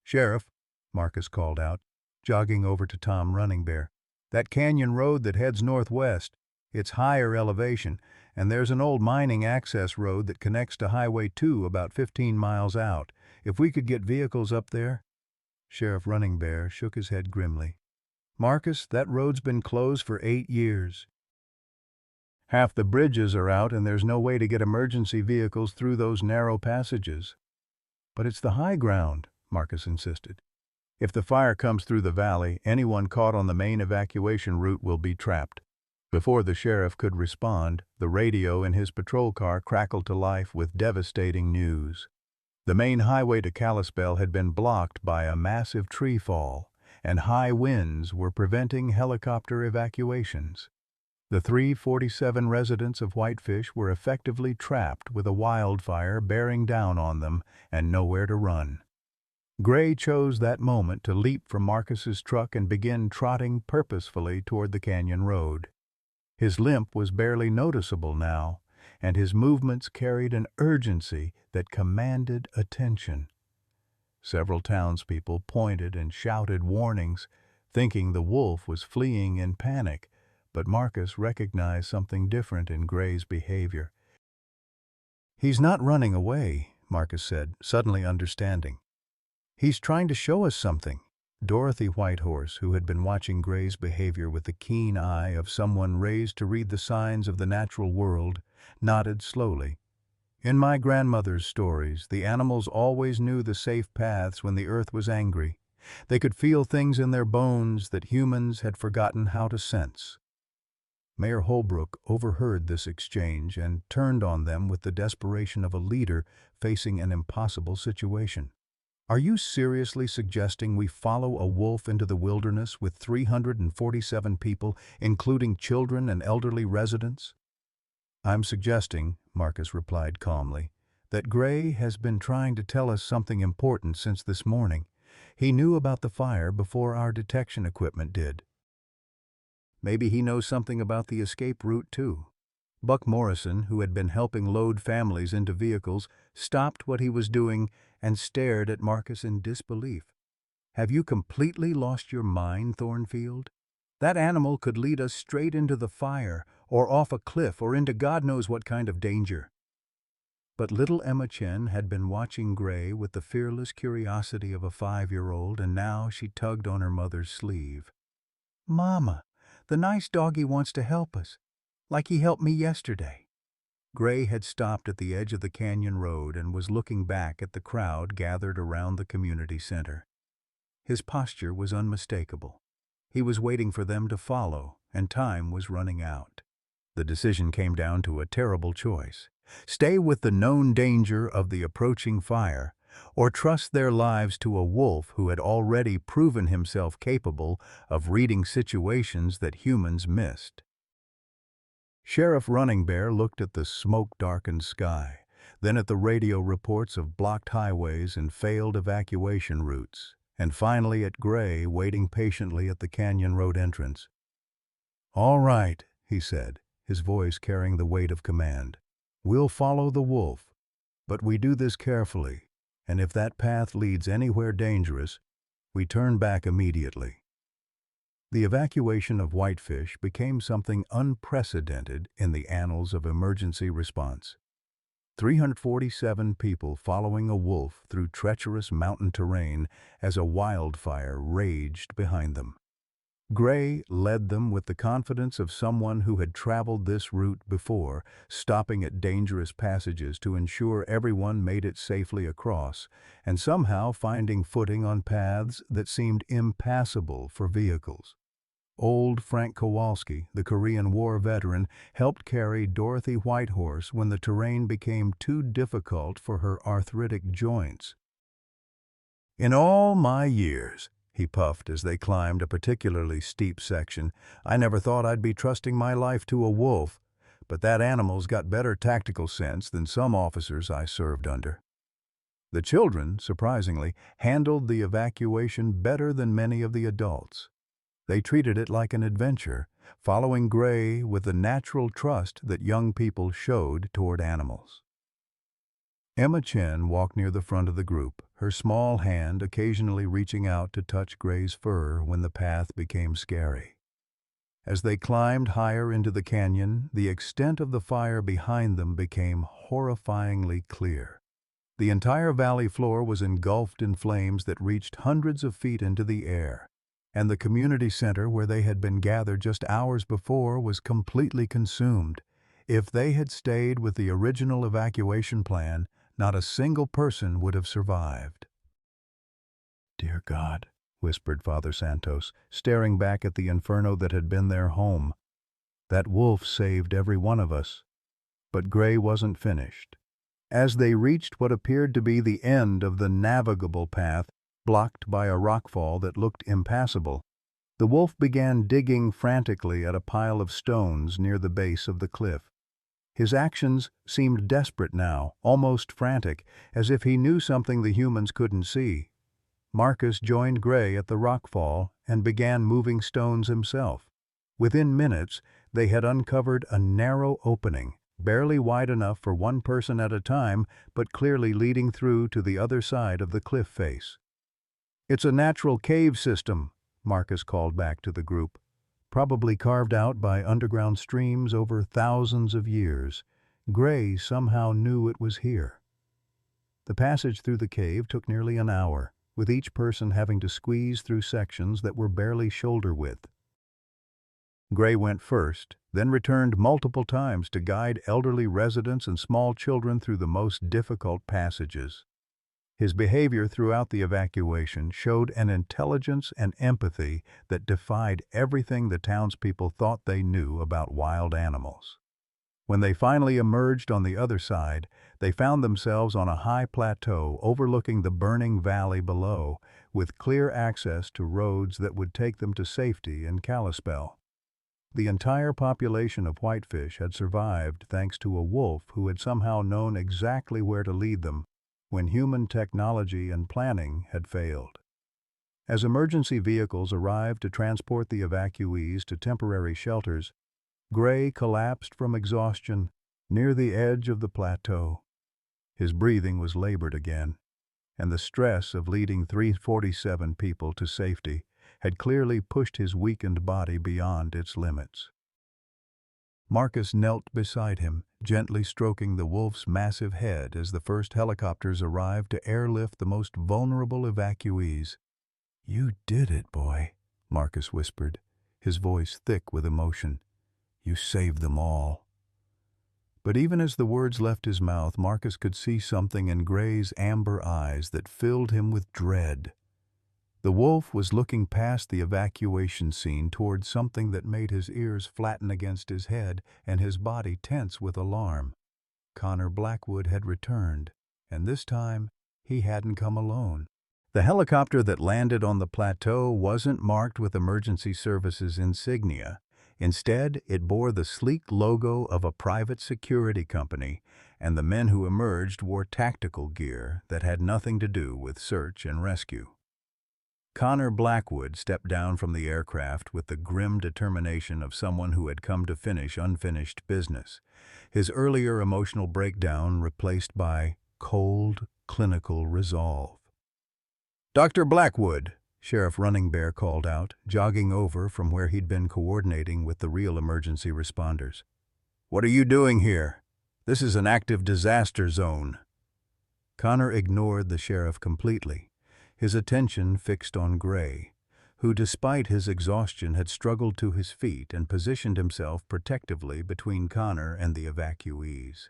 "Sheriff," Marcus called out, jogging over to Tom Running Bear. "That canyon road that heads northwest. It's higher elevation, and there's an old mining access road that connects to Highway 2 about 15 miles out. If we could get vehicles up there—" Sheriff Running Bear shook his head grimly. "Marcus, that road's been closed for 8 years. Half the bridges are out and there's no way to get emergency vehicles through those narrow passages." "But it's the high ground," Marcus insisted. "If the fire comes through the valley, anyone caught on the main evacuation route will be trapped." Before the sheriff could respond, the radio in his patrol car crackled to life with devastating news. The main highway to Kalispell had been blocked by a massive tree fall, and high winds were preventing helicopter evacuations. The 347 residents of Whitefish were effectively trapped with a wildfire bearing down on them and nowhere to run. Gray chose that moment to leap from Marcus's truck and begin trotting purposefully toward the canyon road. His limp was barely noticeable now, and his movements carried an urgency that commanded attention. Several townspeople pointed and shouted warnings, thinking the wolf was fleeing in panic, but Marcus recognized something different in Gray's behavior. "He's not running away," Marcus said, suddenly understanding. "He's trying to show us something." Dorothy Whitehorse, who had been watching Gray's behavior with the keen eye of someone raised to read the signs of the natural world, nodded slowly. "In my grandmother's stories, the animals always knew the safe paths when the earth was angry. They could feel things in their bones that humans had forgotten how to sense." Mayor Holbrook overheard this exchange and turned on them with the desperation of a leader facing an impossible situation. "Are you seriously suggesting we follow a wolf into the wilderness with 347 people, including children and elderly residents?" "I'm suggesting," Marcus replied calmly, "that Gray has been trying to tell us something important since this morning. He knew about the fire before our detection equipment did. Maybe he knows something about the escape route too." Buck Morrison, who had been helping load families into vehicles, stopped what he was doing and stared at Marcus in disbelief. "Have you completely lost your mind, Thornfield? That animal could lead us straight into the fire, or off a cliff, or into God knows what kind of danger." But little Emma Chen had been watching Gray with the fearless curiosity of a 5-year-old, and now she tugged on her mother's sleeve. "Mama, the nice doggy wants to help us, like he helped me yesterday." Gray had stopped at the edge of the canyon road and was looking back at the crowd gathered around the community center. His posture was unmistakable. He was waiting for them to follow, and time was running out. The decision came down to a terrible choice: stay with the known danger of the approaching fire, or trust their lives to a wolf who had already proven himself capable of reading situations that humans missed. Sheriff Running Bear looked at the smoke-darkened sky, then at the radio reports of blocked highways and failed evacuation routes, and finally at Gray waiting patiently at the canyon road entrance. "All right," he said, his voice carrying the weight of command. "We'll follow the wolf, but we do this carefully, and if that path leads anywhere dangerous, we turn back immediately." The evacuation of Whitefish became something unprecedented in the annals of emergency response. 347 people following a wolf through treacherous mountain terrain as a wildfire raged behind them. Gray led them with the confidence of someone who had traveled this route before, stopping at dangerous passages to ensure everyone made it safely across, and somehow finding footing on paths that seemed impassable for vehicles. Old Frank Kowalski, the Korean War veteran, helped carry Dorothy Whitehorse when the terrain became too difficult for her arthritic joints. "In all my years," he puffed as they climbed a particularly steep section, "I never thought I'd be trusting my life to a wolf, but that animal's got better tactical sense than some officers I served under." The children, surprisingly, handled the evacuation better than many of the adults. They treated it like an adventure, following Gray with the natural trust that young people showed toward animals. Emma Chen walked near the front of the group, her small hand occasionally reaching out to touch Gray's fur when the path became scary. As they climbed higher into the canyon, the extent of the fire behind them became horrifyingly clear. The entire valley floor was engulfed in flames that reached hundreds of feet into the air, and the community center where they had been gathered just hours before was completely consumed. If they had stayed with the original evacuation plan, not a single person would have survived. "Dear God," whispered Father Santos, staring back at the inferno that had been their home. "That wolf saved every one of us." But Gray wasn't finished. As they reached what appeared to be the end of the navigable path, blocked by a rockfall that looked impassable, the wolf began digging frantically at a pile of stones near the base of the cliff. His actions seemed desperate now, almost frantic, as if he knew something the humans couldn't see. Marcus joined Gray at the rockfall and began moving stones himself. Within minutes, they had uncovered a narrow opening, barely wide enough for one person at a time, but clearly leading through to the other side of the cliff face. "It's a natural cave system," Marcus called back to the group. "Probably carved out by underground streams over thousands of years. Gray somehow knew it was here." The passage through the cave took nearly an hour, with each person having to squeeze through sections that were barely shoulder width. Gray went first, then returned multiple times to guide elderly residents and small children through the most difficult passages. His behavior throughout the evacuation showed an intelligence and empathy that defied everything the townspeople thought they knew about wild animals. When they finally emerged on the other side, they found themselves on a high plateau overlooking the burning valley below, with clear access to roads that would take them to safety in Kalispell. The entire population of whitefish had survived thanks to a wolf who had somehow known exactly where to lead them when human technology and planning had failed. As emergency vehicles arrived to transport the evacuees to temporary shelters, Gray collapsed from exhaustion near the edge of the plateau. His breathing was labored again, and the stress of leading 347 people to safety had clearly pushed his weakened body beyond its limits. Marcus knelt beside him, gently stroking the wolf's massive head as the first helicopters arrived to airlift the most vulnerable evacuees. "You did it, boy," Marcus whispered, his voice thick with emotion. "You saved them all." But even as the words left his mouth, Marcus could see something in Gray's amber eyes that filled him with dread. The wolf was looking past the evacuation scene toward something that made his ears flatten against his head and his body tense with alarm. Connor Blackwood had returned, and this time he hadn't come alone. The helicopter that landed on the plateau wasn't marked with emergency services insignia. Instead, it bore the sleek logo of a private security company, and the men who emerged wore tactical gear that had nothing to do with search and rescue. Connor Blackwood stepped down from the aircraft with the grim determination of someone who had come to finish unfinished business, his earlier emotional breakdown replaced by cold, clinical resolve. "Dr. Blackwood," Sheriff Running Bear called out, jogging over from where he'd been coordinating with the real emergency responders. "What are you doing here? This is an active disaster zone." Connor ignored the sheriff completely, his attention fixed on Gray, who despite his exhaustion had struggled to his feet and positioned himself protectively between Connor and the evacuees.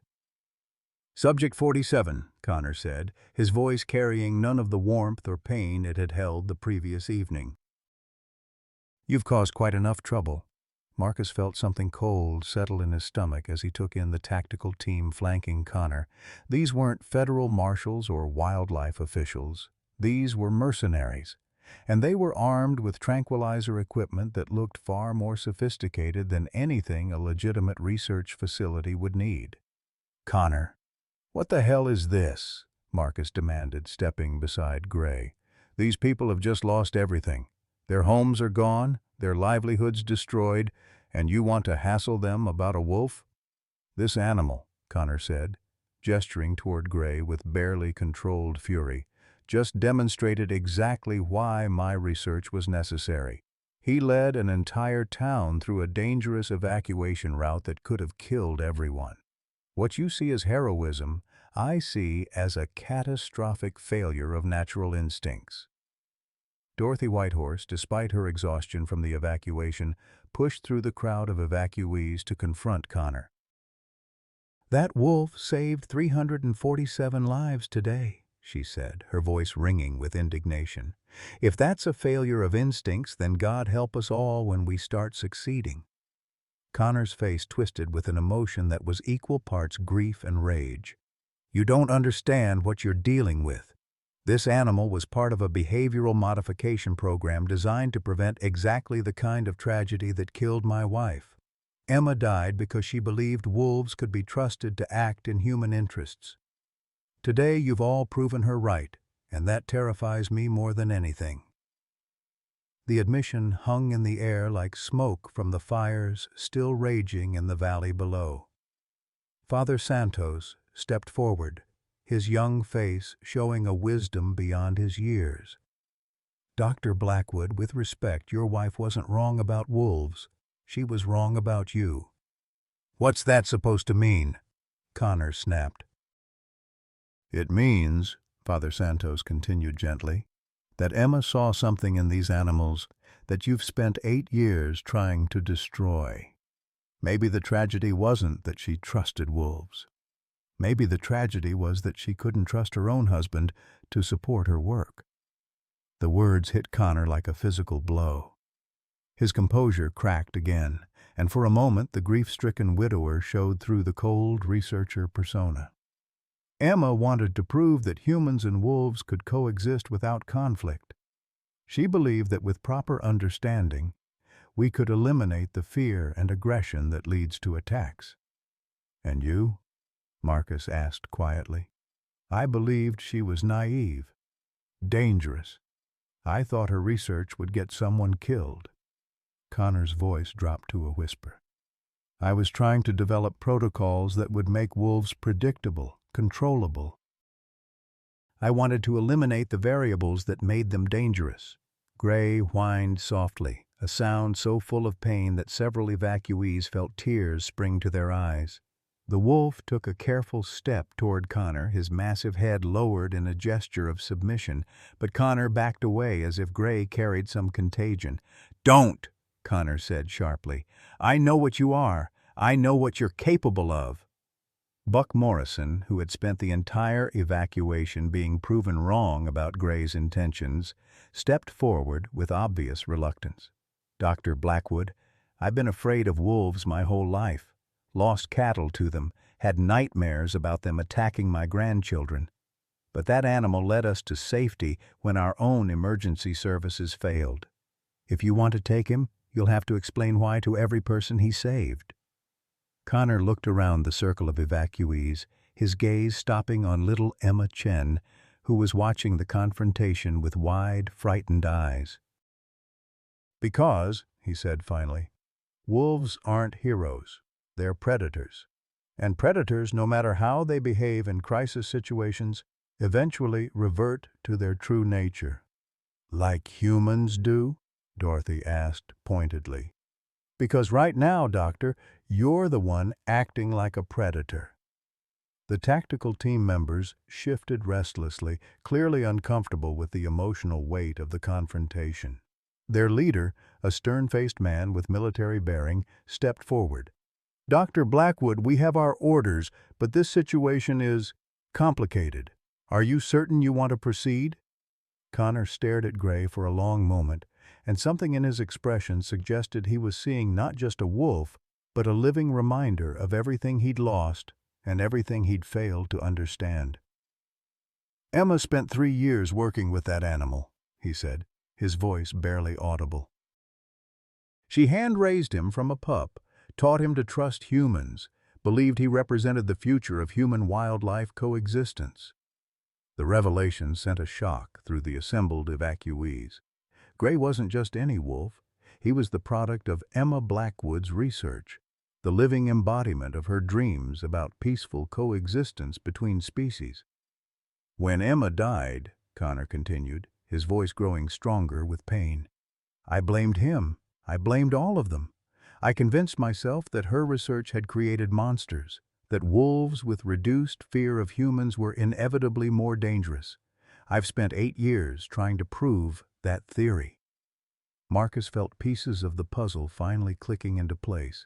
"Subject 47, Connor said, his voice carrying none of the warmth or pain it had held the previous evening. "You've caused quite enough trouble." Marcus felt something cold settle in his stomach as he took in the tactical team flanking Connor. These weren't federal marshals or wildlife officials. These were mercenaries, and they were armed with tranquilizer equipment that looked far more sophisticated than anything a legitimate research facility would need. "Connor, what the hell is this?" Marcus demanded, stepping beside Gray. "These people have just lost everything. Their homes are gone, their livelihoods destroyed, and you want to hassle them about a wolf? This animal, Connor said, gesturing toward Gray with barely controlled fury, just demonstrated exactly why my research was necessary. He led an entire town through a dangerous evacuation route that could have killed everyone. What you see as heroism, I see as a catastrophic failure of natural instincts. Dorothy Whitehorse, despite her exhaustion from the evacuation, pushed through the crowd of evacuees to confront Connor. "That wolf saved 347 lives today," she said, her voice ringing with indignation. "If that's a failure of instincts, then God help us all when we start succeeding." Connor's face twisted with an emotion that was equal parts grief and rage. "You don't understand what you're dealing with. This animal was part of a behavioral modification program designed to prevent exactly the kind of tragedy that killed my wife. Emma died because she believed wolves could be trusted to act in human interests. Today you've all proven her right, and that terrifies me more than anything." The admission hung in the air like smoke from the fires still raging in the valley below. Father Santos stepped forward, his young face showing a wisdom beyond his years. "Dr. Blackwood, with respect, your wife wasn't wrong about wolves. She was wrong about you." "What's that supposed to mean?" Connor snapped. "It means," Father Santos continued gently, "that Emma saw something in these animals that you've spent 8 years trying to destroy. Maybe the tragedy wasn't that she trusted wolves. Maybe the tragedy was that she couldn't trust her own husband to support her work." The words hit Connor like a physical blow. His composure cracked again, and for a moment the grief-stricken widower showed through the cold researcher persona. "Emma wanted to prove that humans and wolves could coexist without conflict. She believed that with proper understanding, we could eliminate the fear and aggression that leads to attacks." "And you?" Marcus asked quietly. "I believed she was naive, dangerous. I thought her research would get someone killed." Connor's voice dropped to a whisper. "I was trying to develop protocols that would make wolves predictable, controllable. I wanted to eliminate the variables that made them dangerous." Gray whined softly, a sound so full of pain that several evacuees felt tears spring to their eyes. The wolf took a careful step toward Connor, his massive head lowered in a gesture of submission, but Connor backed away as if Gray carried some contagion. "Don't!" Connor said sharply. "I know what you are. I know what you're capable of." Buck Morrison, who had spent the entire evacuation being proven wrong about Gray's intentions, stepped forward with obvious reluctance. "Dr. Blackwood, I've been afraid of wolves my whole life. Lost cattle to them, had nightmares about them attacking my grandchildren. But that animal led us to safety when our own emergency services failed. If you want to take him, you'll have to explain why to every person he saved." Connor looked around the circle of evacuees, his gaze stopping on little Emma Chen, who was watching the confrontation with wide, frightened eyes. "Because," he said finally, "wolves aren't heroes. They're predators. And predators, no matter how they behave in crisis situations, eventually revert to their true nature." "Like humans do?" Dorothy asked pointedly. "Because right now, Doctor, you're the one acting like a predator." The tactical team members shifted restlessly, clearly uncomfortable with the emotional weight of the confrontation. Their leader, a stern-faced man with military bearing, stepped forward. "Dr. Blackwood, we have our orders, but this situation is complicated. Are you certain you want to proceed?" Connor stared at Gray for a long moment, and something in his expression suggested he was seeing not just a wolf, but a living reminder of everything he'd lost and everything he'd failed to understand. "Emma spent 3 years working with that animal," he said, his voice barely audible. "She hand-raised him from a pup, taught him to trust humans, believed he represented the future of human-wildlife coexistence." The revelation sent a shock through the assembled evacuees. Gray wasn't just any wolf. He was the product of Emma Blackwood's research, the living embodiment of her dreams about peaceful coexistence between species. When Emma died, Connor continued, his voice growing stronger with pain, I blamed him. I blamed all of them. I convinced myself that her research had created monsters, that wolves with reduced fear of humans were inevitably more dangerous. I've spent 8 years trying to prove that theory. Marcus felt pieces of the puzzle finally clicking into place.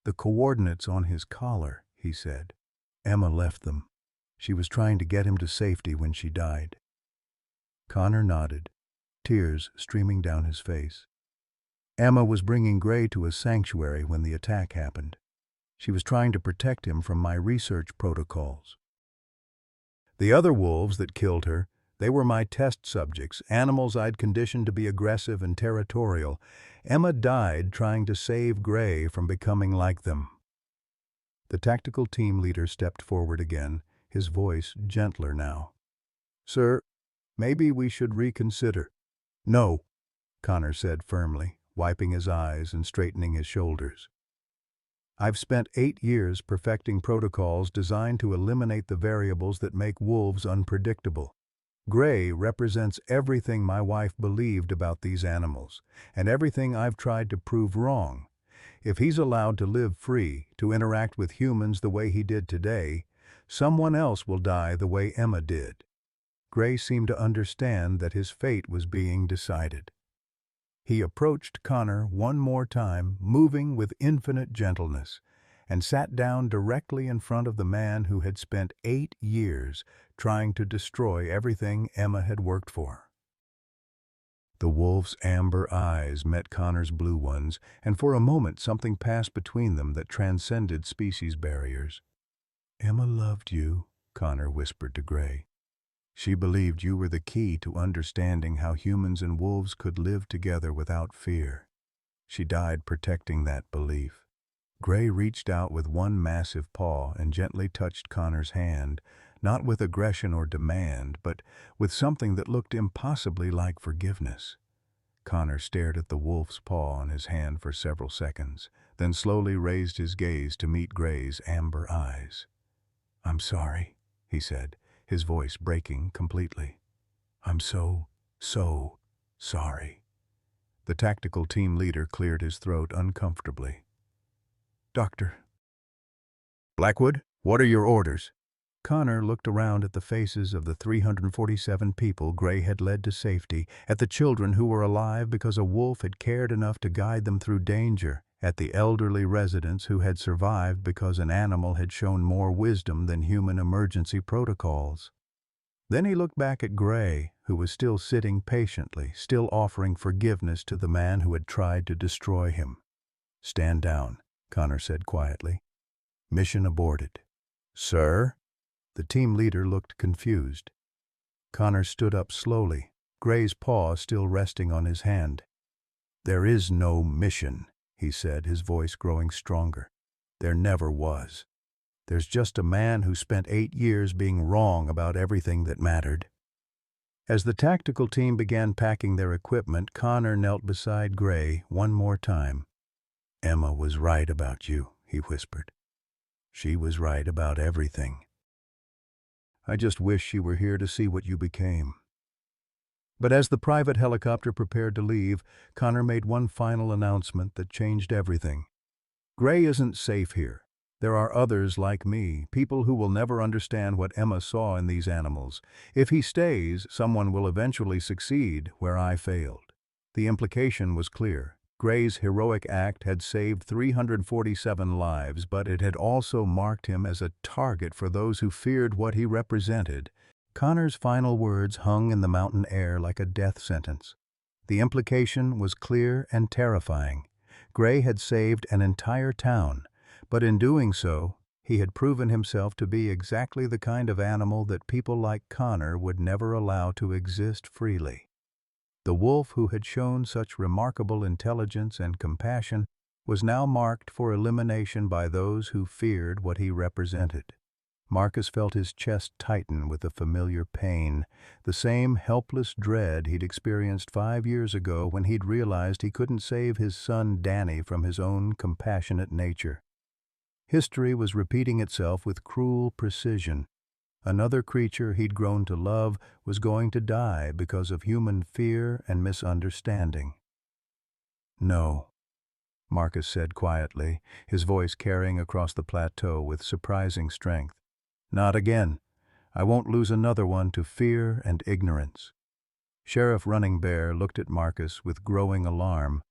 The coordinates on his collar, he said. Emma left them. She was trying to get him to safety when she died. Connor nodded, tears streaming down his face. Emma was bringing Gray to a sanctuary when the attack happened. She was trying to protect him from my research protocols. The other wolves that killed her, they were my test subjects, animals I'd conditioned to be aggressive and territorial. Emma died trying to save Gray from becoming like them. The tactical team leader stepped forward again, his voice gentler now. Sir, maybe we should reconsider. No, Connor said firmly, wiping his eyes and straightening his shoulders. I've spent 8 years perfecting protocols designed to eliminate the variables that make wolves unpredictable. Gray represents everything my wife believed about these animals, and everything I've tried to prove wrong. If he's allowed to live free, to interact with humans the way he did today, someone else will die the way Emma did. Gray seemed to understand that his fate was being decided. He approached Connor one more time, moving with infinite gentleness, and sat down directly in front of the man who had spent 8 years trying to destroy everything Emma had worked for. The wolf's amber eyes met Connor's blue ones, and for a moment something passed between them that transcended species barriers. Emma loved you, Connor whispered to Gray. She believed you were the key to understanding how humans and wolves could live together without fear. She died protecting that belief. Gray reached out with one massive paw and gently touched Connor's hand, not with aggression or demand, but with something that looked impossibly like forgiveness. Connor stared at the wolf's paw on his hand for several seconds, then slowly raised his gaze to meet Gray's amber eyes. I'm sorry, he said, his voice breaking completely. I'm so sorry. The tactical team leader cleared his throat uncomfortably. Doctor. Blackwood, what are your orders? Connor looked around at the faces of the 347 people Gray had led to safety, at the children who were alive because a wolf had cared enough to guide them through danger, at the elderly residents who had survived because an animal had shown more wisdom than human emergency protocols. Then he looked back at Gray, who was still sitting patiently, still offering forgiveness to the man who had tried to destroy him. Stand down, Connor said quietly. Mission aborted. Sir? The team leader looked confused. Connor stood up slowly, Gray's paw still resting on his hand. There is no mission, he said, his voice growing stronger. There never was. There's just a man who spent 8 years being wrong about everything that mattered. As the tactical team began packing their equipment, Connor knelt beside Gray one more time. Emma was right about you, he whispered. She was right about everything. I just wish she were here to see what you became. But as the private helicopter prepared to leave, Connor made one final announcement that changed everything. Gray isn't safe here. There are others like me, people who will never understand what Emma saw in these animals. If he stays, someone will eventually succeed where I failed. The implication was clear. Gray's heroic act had saved 347 lives, but it had also marked him as a target for those who feared what he represented. Connor's final words hung in the mountain air like a death sentence. The implication was clear and terrifying. Gray had saved an entire town, but in doing so, he had proven himself to be exactly the kind of animal that people like Connor would never allow to exist freely. The wolf who had shown such remarkable intelligence and compassion was now marked for elimination by those who feared what he represented. Marcus felt his chest tighten with a familiar pain, the same helpless dread he'd experienced 5 years ago when he'd realized he couldn't save his son Danny from his own compassionate nature. History was repeating itself with cruel precision. Another creature he'd grown to love was going to die because of human fear and misunderstanding. "No," Marcus said quietly, his voice carrying across the plateau with surprising strength. "Not again. I won't lose another one to fear and ignorance." Sheriff Running Bear looked at Marcus with growing alarm.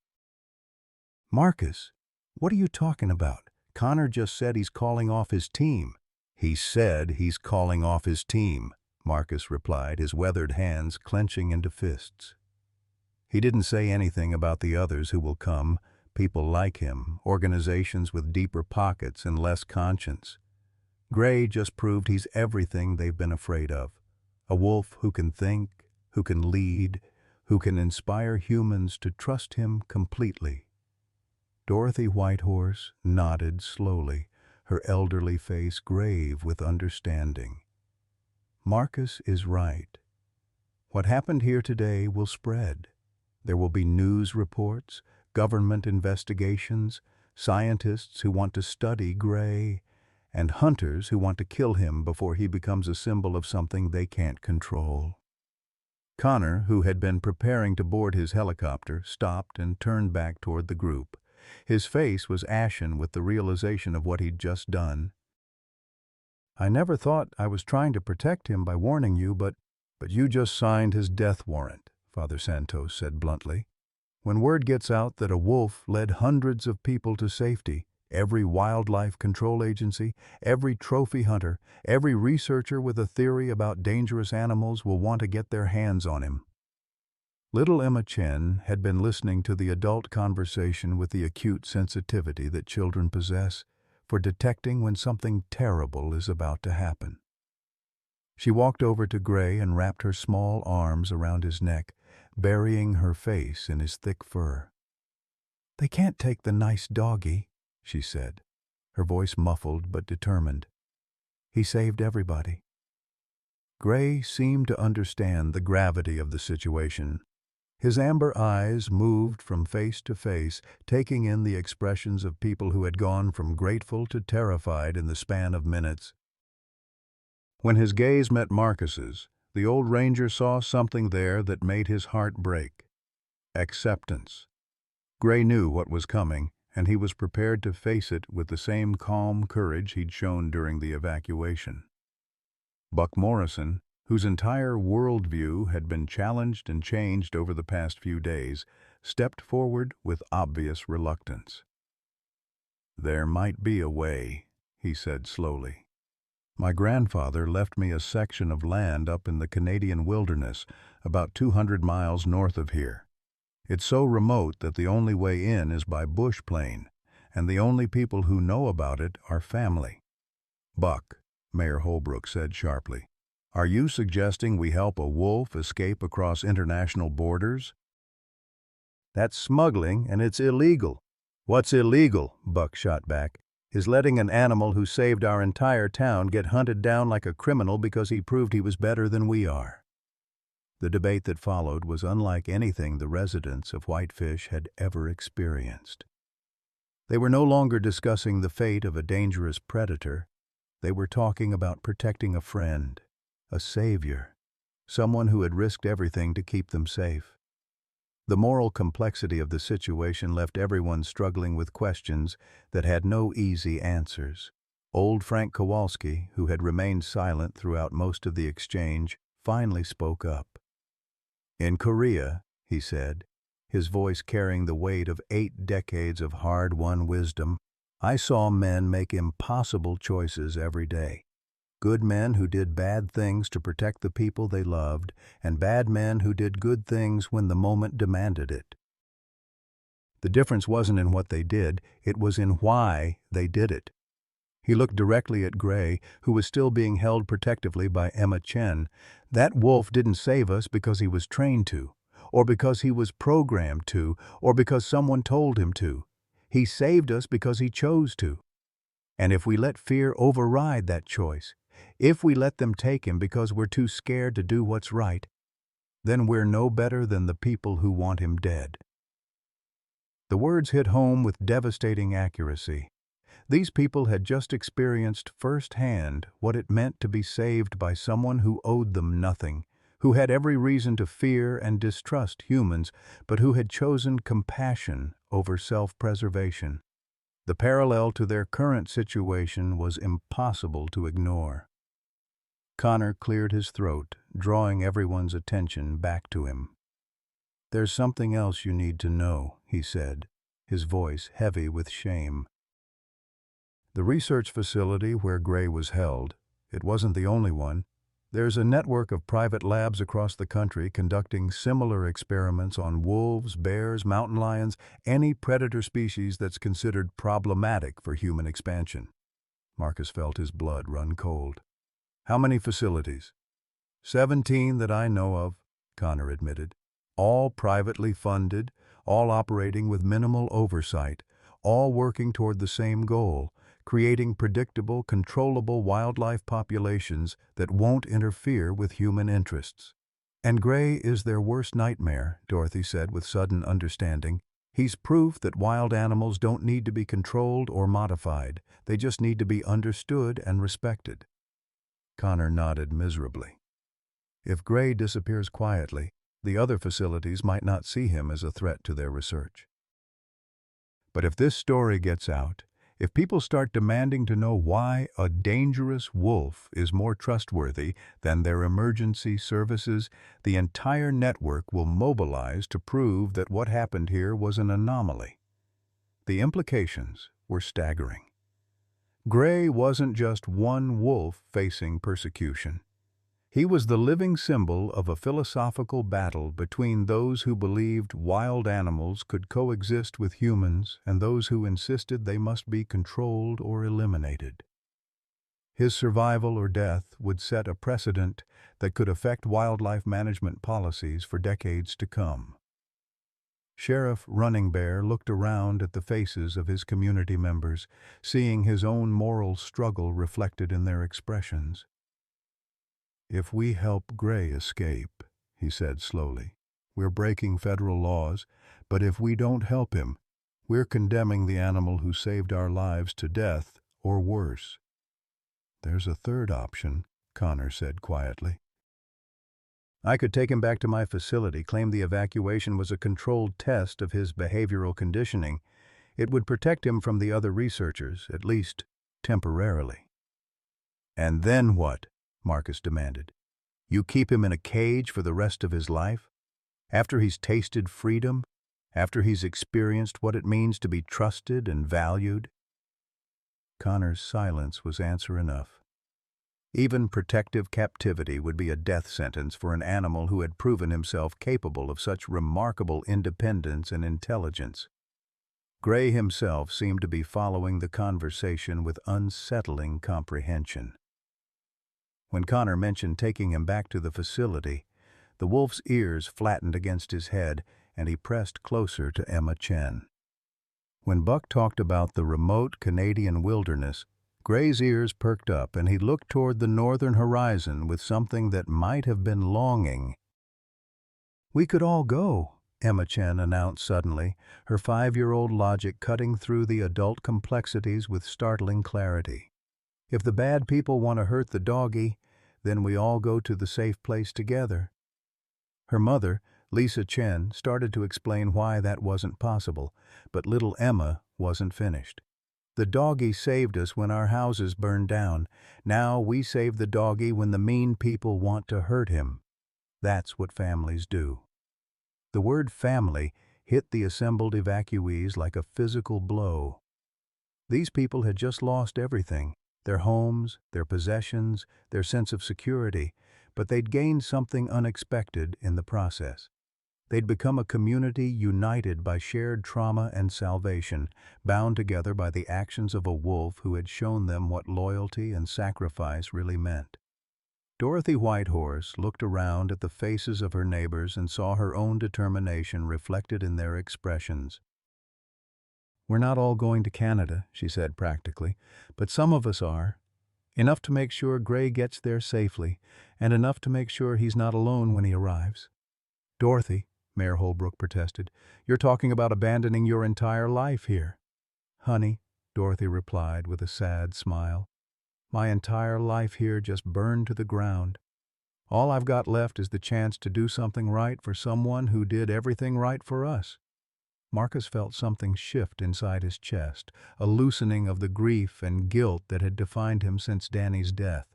"Marcus, what are you talking about? Connor just said he's calling off his team." "He said he's calling off his team," Marcus replied, his weathered hands clenching into fists. "He didn't say anything about the others who will come, people like him, organizations with deeper pockets and less conscience. Gray just proved he's everything they've been afraid of. A wolf who can think, who can lead, who can inspire humans to trust him completely." Dorothy Whitehorse nodded slowly, her elderly face grave with understanding. "Marcus is right. What happened here today will spread. There will be news reports, government investigations, scientists who want to study Gray, and hunters who want to kill him before he becomes a symbol of something they can't control." Connor, who had been preparing to board his helicopter, stopped and turned back toward the group. His face was ashen with the realization of what he'd just done. "I never thought I was trying to protect him by warning you, but you just signed his death warrant," Father Santos said bluntly. "When word gets out that a wolf led hundreds of people to safety, every wildlife control agency, every trophy hunter, every researcher with a theory about dangerous animals will want to get their hands on him." Little Emma Chen had been listening to the adult conversation with the acute sensitivity that children possess for detecting when something terrible is about to happen. She walked over to Gray and wrapped her small arms around his neck, burying her face in his thick fur. "They can't take the nice doggy," she said, her voice muffled but determined. "He saved everybody." Gray seemed to understand the gravity of the situation. His amber eyes moved from face to face, taking in the expressions of people who had gone from grateful to terrified in the span of minutes. When his gaze met Marcus's, the old ranger saw something there that made his heart break. Acceptance. Gray knew what was coming, and he was prepared to face it with the same calm courage he'd shown during the evacuation. Buck Morrison, whose entire worldview had been challenged and changed over the past few days, stepped forward with obvious reluctance. "There might be a way," he said slowly. "My grandfather left me a section of land up in the Canadian wilderness, about 200 miles north of here. It's so remote that the only way in is by bush plane, and the only people who know about it are family." "Buck," Mayor Holbrook said sharply, "are you suggesting we help a wolf escape across international borders?" "That's smuggling, and it's illegal." "What's illegal," Buck shot back, "is letting an animal who saved our entire town get hunted down like a criminal because he proved he was better than we are." The debate that followed was unlike anything the residents of Whitefish had ever experienced. They were no longer discussing the fate of a dangerous predator. They were talking about protecting a friend, a savior, someone who had risked everything to keep them safe. The moral complexity of the situation left everyone struggling with questions that had no easy answers. Old Frank Kowalski, who had remained silent throughout most of the exchange, finally spoke up. "In Korea," he said, his voice carrying the weight of 8 decades of hard-won wisdom, "I saw men make impossible choices every day. Good men who did bad things to protect the people they loved, and bad men who did good things when the moment demanded it. The difference wasn't in what they did, it was in why they did it." He looked directly at Gray, who was still being held protectively by Emma Chen. "That wolf didn't save us because he was trained to, or because he was programmed to, or because someone told him to. He saved us because he chose to. And if we let fear override that choice, If we let them take him because we're too scared to do what's right, then we're no better than the people who want him dead." The words hit home with devastating accuracy. These people had just experienced firsthand what it meant to be saved by someone who owed them nothing, who had every reason to fear and distrust humans, but who had chosen compassion over self-preservation. The parallel to their current situation was impossible to ignore. Connor cleared his throat, drawing everyone's attention back to him. "There's something else you need to know," he said, his voice heavy with shame. The research facility where Gray was held, it wasn't the only one. There's a network of private labs across the country conducting similar experiments on wolves, bears, mountain lions, any predator species that's considered problematic for human expansion. Marcus felt his blood run cold. "How many facilities?" 17 that I know of," Connor admitted. "All privately funded, all operating with minimal oversight, all working toward the same goal, creating predictable, controllable wildlife populations that won't interfere with human interests." "And Gray is their worst nightmare," Dorothy said with sudden understanding. "He's proof that wild animals don't need to be controlled or modified. They just need to be understood and respected." Connor nodded miserably. If Gray disappears quietly, the other facilities might not see him as a threat to their research. But if this story gets out, if people start demanding to know why a dangerous wolf is more trustworthy than their emergency services, the entire network will mobilize to prove that what happened here was an anomaly. The implications were staggering. Gray wasn't just one wolf facing persecution. He was the living symbol of a philosophical battle between those who believed wild animals could coexist with humans and those who insisted they must be controlled or eliminated. His survival or death would set a precedent that could affect wildlife management policies for decades to come. Sheriff Running Bear looked around at the faces of his community members, seeing his own moral struggle reflected in their expressions. "If we help Gray escape," he said slowly, "we're breaking federal laws, but if we don't help him, we're condemning the animal who saved our lives to death, or worse." "There's a third option," Connor said quietly. "I could take him back to my facility, claim the evacuation was a controlled test of his behavioral conditioning. It would protect him from the other researchers, at least temporarily." "And then what?" Marcus demanded. "You keep him in a cage for the rest of his life? After he's tasted freedom? After he's experienced what it means to be trusted and valued?" Connor's silence was answer enough. Even protective captivity would be a death sentence for an animal who had proven himself capable of such remarkable independence and intelligence. Gray himself seemed to be following the conversation with unsettling comprehension. When Connor mentioned taking him back to the facility, the wolf's ears flattened against his head, and he pressed closer to Emma Chen. When Buck talked about the remote Canadian wilderness, Gray's ears perked up, and he looked toward the northern horizon with something that might have been longing. "We could all go," Emma Chen announced suddenly, her 5-year-old logic cutting through the adult complexities with startling clarity. "If the bad people want to hurt the doggy, then we all go to the safe place together." Her mother, Lisa Chen, started to explain why that wasn't possible, but little Emma wasn't finished. "The doggy saved us when our houses burned down. Now we save the doggy when the mean people want to hurt him. That's what families do." The word family hit the assembled evacuees like a physical blow. These people had just lost everything. Their homes, their possessions, their sense of security, but they'd gained something unexpected in the process. They'd become a community united by shared trauma and salvation, bound together by the actions of a wolf who had shown them what loyalty and sacrifice really meant. Dorothy Whitehorse looked around at the faces of her neighbors and saw her own determination reflected in their expressions. "We're not all going to Canada," she said practically, "but some of us are. Enough to make sure Gray gets there safely, and enough to make sure he's not alone when he arrives. Dorothy, Mayor Holbrook protested, you're talking about abandoning your entire life here. Honey, Dorothy replied with a sad smile, my entire life here just burned to the ground. All I've got left is the chance to do something right for someone who did everything right for us. Marcus felt something shift inside his chest, a loosening of the grief and guilt that had defined him since Danny's death.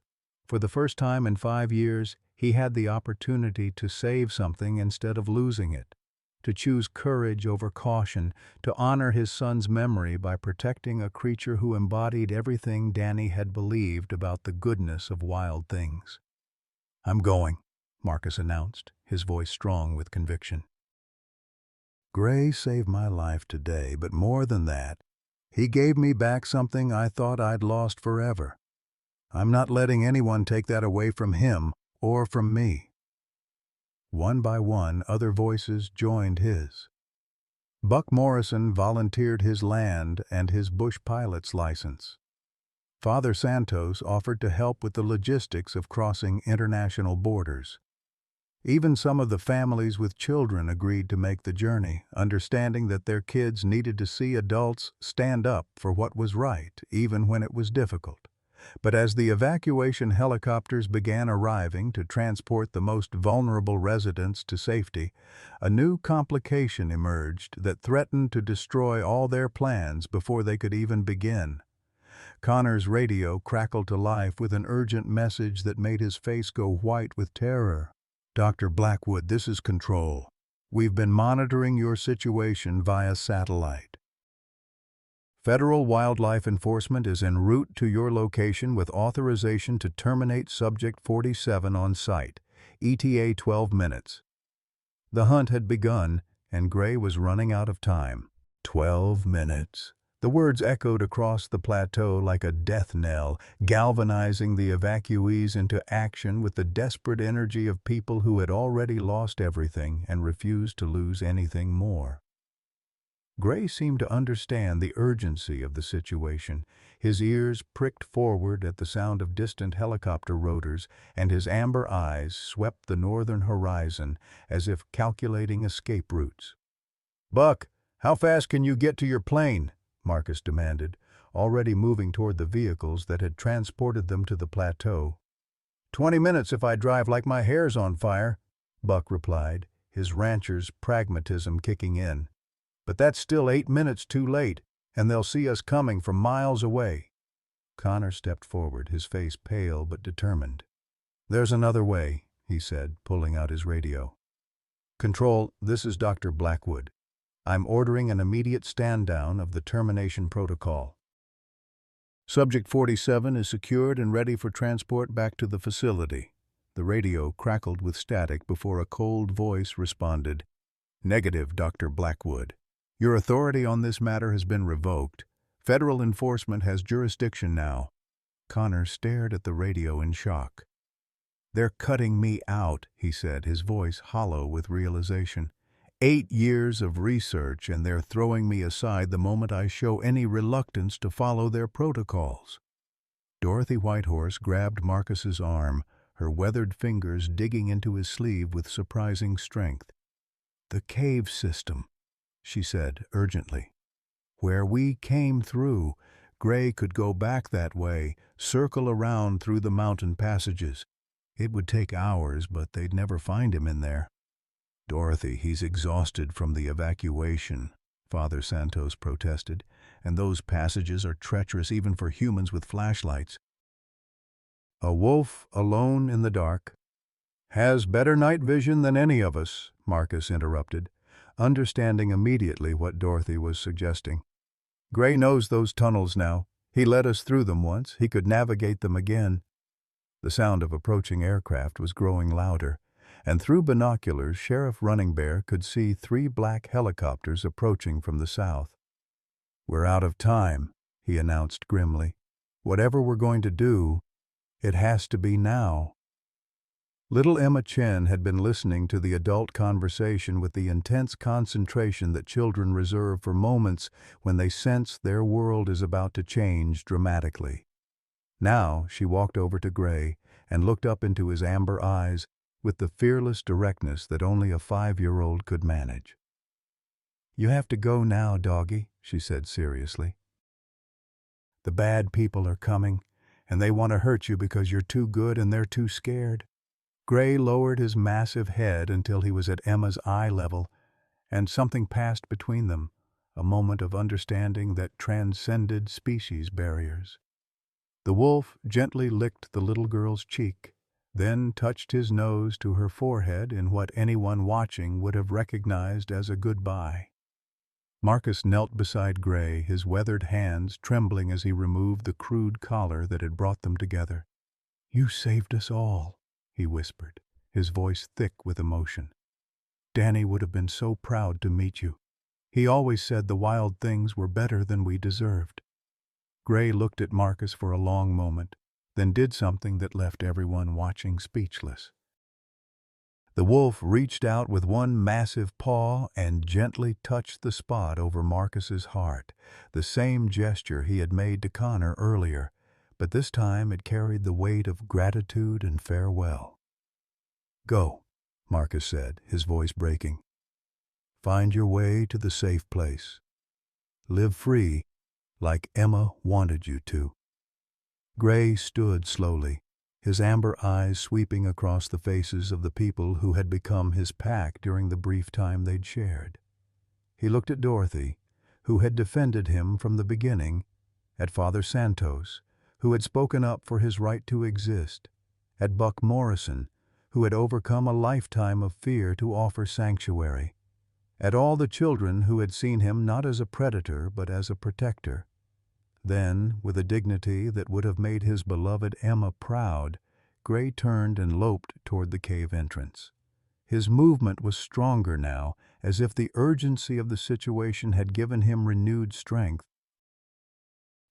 For the first time in 5 years, he had the opportunity to save something instead of losing it, to choose courage over caution, to honor his son's memory by protecting a creature who embodied everything Danny had believed about the goodness of wild things. I'm going, Marcus announced, his voice strong with conviction. Gray saved my life today, but more than that, he gave me back something I thought I'd lost forever. I'm not letting anyone take that away from him or from me. One by one, other voices joined his. Buck Morrison volunteered his land and his bush pilot's license. Father Santos offered to help with the logistics of crossing international borders. Even some of the families with children agreed to make the journey, understanding that their kids needed to see adults stand up for what was right, even when it was difficult. But as the evacuation helicopters began arriving to transport the most vulnerable residents to safety, a new complication emerged that threatened to destroy all their plans before they could even begin. Connor's radio crackled to life with an urgent message that made his face go white with terror. Dr. Blackwood, this is Control. We've been monitoring your situation via satellite. Federal Wildlife Enforcement is en route to your location with authorization to terminate Subject 47 on site. ETA 12 minutes. The hunt had begun, and Gray was running out of time. 12 minutes. The words echoed across the plateau like a death knell, galvanizing the evacuees into action with the desperate energy of people who had already lost everything and refused to lose anything more. Gray seemed to understand the urgency of the situation. His ears pricked forward at the sound of distant helicopter rotors, and his amber eyes swept the northern horizon as if calculating escape routes. "Buck, how fast can you get to your plane?" Marcus demanded, already moving toward the vehicles that had transported them to the plateau. 20 minutes if I drive like my hair's on fire, Buck replied, his rancher's pragmatism kicking in. But that's still 8 minutes too late, and they'll see us coming from miles away. Connor stepped forward, his face pale but determined. There's another way, he said, pulling out his radio. Control, this is Dr. Blackwood. I'm ordering an immediate stand-down of the termination protocol. Subject 47 is secured and ready for transport back to the facility. The radio crackled with static before a cold voice responded. Negative, Dr. Blackwood. Your authority on this matter has been revoked. Federal enforcement has jurisdiction now. Connor stared at the radio in shock. They're cutting me out, he said, his voice hollow with realization. 8 years of research, and they're throwing me aside the moment I show any reluctance to follow their protocols. Dorothy Whitehorse grabbed Marcus's arm, her weathered fingers digging into his sleeve with surprising strength. The cave system, she said urgently. Where we came through, Gray could go back that way, circle around through the mountain passages. It would take hours, but they'd never find him in there. Dorothy, he's exhausted from the evacuation, Father Santos protested, and those passages are treacherous even for humans with flashlights. A wolf alone in the dark has better night vision than any of us, Marcus interrupted, understanding immediately what Dorothy was suggesting. Gray knows those tunnels now. He led us through them once. He could navigate them again. The sound of approaching aircraft was growing louder, and through binoculars, Sheriff Running Bear could see 3 black helicopters approaching from the south. We're out of time, he announced grimly. Whatever we're going to do, it has to be now. Little Emma Chen had been listening to the adult conversation with the intense concentration that children reserve for moments when they sense their world is about to change dramatically. Now she walked over to Gray and looked up into his amber eyes with the fearless directness that only a 5-year-old could manage. "You have to go now, doggy," she said seriously. "The bad people are coming, and they want to hurt you because you're too good and they're too scared." Gray lowered his massive head until he was at Emma's eye level, and something passed between them, a moment of understanding that transcended species barriers. The wolf gently licked the little girl's cheek, then touched his nose to her forehead in what anyone watching would have recognized as a goodbye. Marcus knelt beside Gray, his weathered hands trembling as he removed the crude collar that had brought them together. "You saved us all," he whispered, his voice thick with emotion. "Danny would have been so proud to meet you. He always said the wild things were better than we deserved." Gray looked at Marcus for a long moment, then did something that left everyone watching speechless. The wolf reached out with one massive paw and gently touched the spot over Marcus's heart, the same gesture he had made to Connor earlier, but this time it carried the weight of gratitude and farewell. "Go," Marcus said, his voice breaking. "Find your way to the safe place. Live free, like Emma wanted you to." Gray stood slowly, his amber eyes sweeping across the faces of the people who had become his pack during the brief time they'd shared. He looked at Dorothy, who had defended him from the beginning, at Father Santos, who had spoken up for his right to exist, at Buck Morrison, who had overcome a lifetime of fear to offer sanctuary, at all the children who had seen him not as a predator but as a protector. Then, with a dignity that would have made his beloved Emma proud, Gray turned and loped toward the cave entrance. His movement was stronger now, as if the urgency of the situation had given him renewed strength.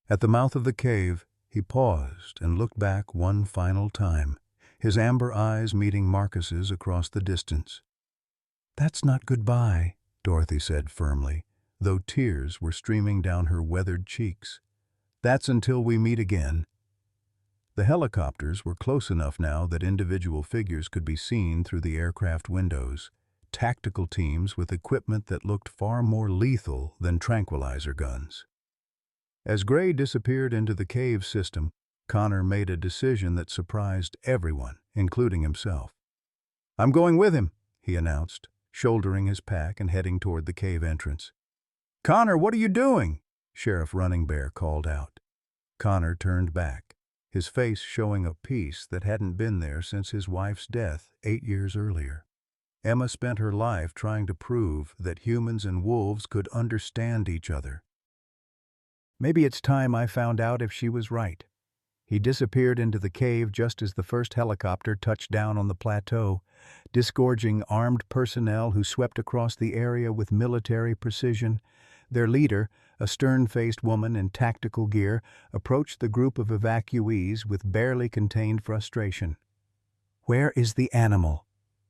At the mouth of the cave, he paused and looked back one final time, his amber eyes meeting Marcus's across the distance. "That's not goodbye," Dorothy said firmly, though tears were streaming down her weathered cheeks. "That's until we meet again." The helicopters were close enough now that individual figures could be seen through the aircraft windows, tactical teams with equipment that looked far more lethal than tranquilizer guns. As Gray disappeared into the cave system, Connor made a decision that surprised everyone, including himself. "I'm going with him," he announced, shouldering his pack and heading toward the cave entrance. "Connor, what are you doing?" Sheriff Running Bear called out. Connor turned back, his face showing a peace that hadn't been there since his wife's death 8 years earlier. Emma spent her life trying to prove that humans and wolves could understand each other. "Maybe it's time I found out if she was right." He disappeared into the cave just as the first helicopter touched down on the plateau, disgorging armed personnel who swept across the area with military precision. Their leader, a stern-faced woman in tactical gear, approached the group of evacuees with barely contained frustration. "Where is the animal?"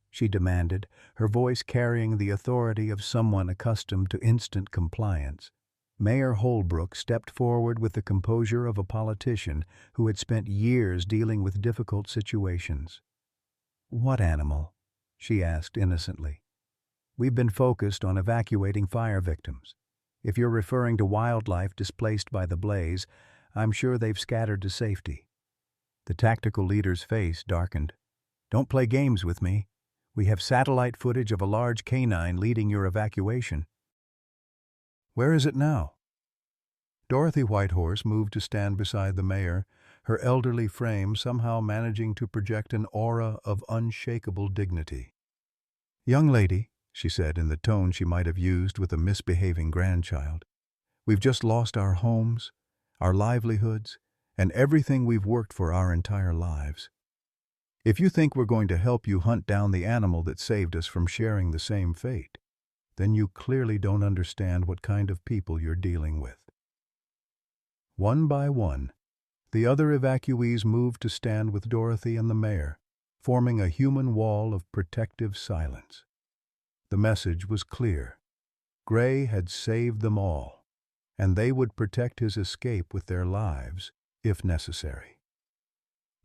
she demanded, her voice carrying the authority of someone accustomed to instant compliance. Mayor Holbrook stepped forward with the composure of a politician who had spent years dealing with difficult situations. "What animal?" she asked innocently. "We've been focused on evacuating fire victims. If you're referring to wildlife displaced by the blaze, I'm sure they've scattered to safety." The tactical leader's face darkened. "Don't play games with me. We have satellite footage of a large canine leading your evacuation." "Where is it now?" Dorothy Whitehorse moved to stand beside the mayor, her elderly frame somehow managing to project an aura of unshakable dignity. "Young lady," she said in the tone she might have used with a misbehaving grandchild, "we've just lost our homes, our livelihoods, and everything we've worked for our entire lives. If you think we're going to help you hunt down the animal that saved us from sharing the same fate, then you clearly don't understand what kind of people you're dealing with." One by one, the other evacuees moved to stand with Dorothy and the mayor, forming a human wall of protective silence. The message was clear. Gray had saved them all, and they would protect his escape with their lives, if necessary.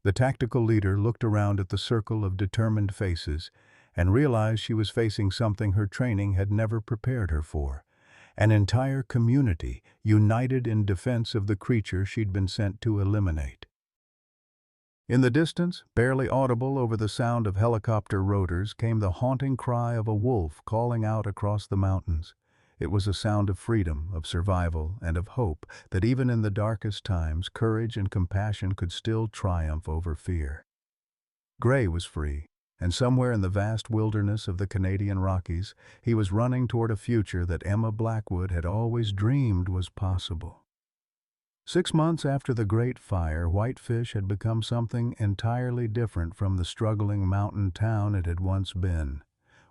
The tactical leader looked around at the circle of determined faces and realized she was facing something her training had never prepared her for. An entire community united in defense of the creature she'd been sent to eliminate. In the distance, barely audible over the sound of helicopter rotors, came the haunting cry of a wolf calling out across the mountains. It was a sound of freedom, of survival, and of hope that even in the darkest times, courage and compassion could still triumph over fear. Gray was free, and somewhere in the vast wilderness of the Canadian Rockies, he was running toward a future that Emma Blackwood had always dreamed was possible. 6 months after the Great Fire, Whitefish had become something entirely different from the struggling mountain town it had once been.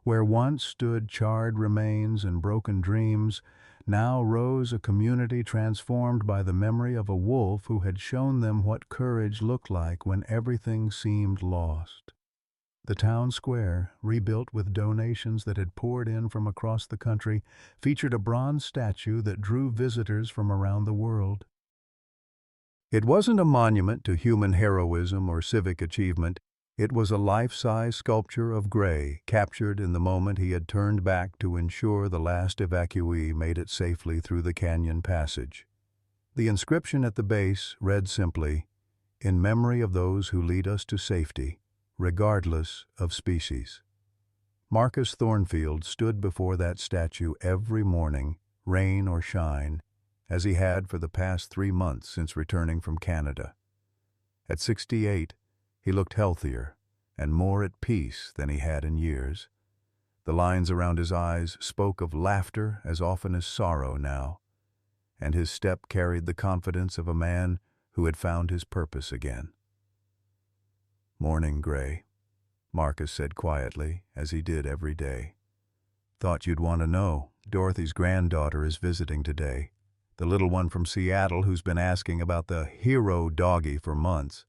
Where once stood charred remains and broken dreams, now rose a community transformed by the memory of a wolf who had shown them what courage looked like when everything seemed lost. The town square, rebuilt with donations that had poured in from across the country, featured a bronze statue that drew visitors from around the world. It wasn't a monument to human heroism or civic achievement. It was a life-size sculpture of Gray, captured in the moment he had turned back to ensure the last evacuee made it safely through the canyon passage. The inscription at the base read simply, "In memory of those who lead us to safety, regardless of species." Marcus Thornfield stood before that statue every morning, rain or shine, as he had for the past 3 months since returning from Canada. At 68, he looked healthier and more at peace than he had in years. The lines around his eyes spoke of laughter as often as sorrow now, and his step carried the confidence of a man who had found his purpose again. "Morning, Gray," Marcus said quietly, as he did every day. "Thought you'd want to know. Dorothy's granddaughter is visiting today. The little one from Seattle who's been asking about the hero doggy for months.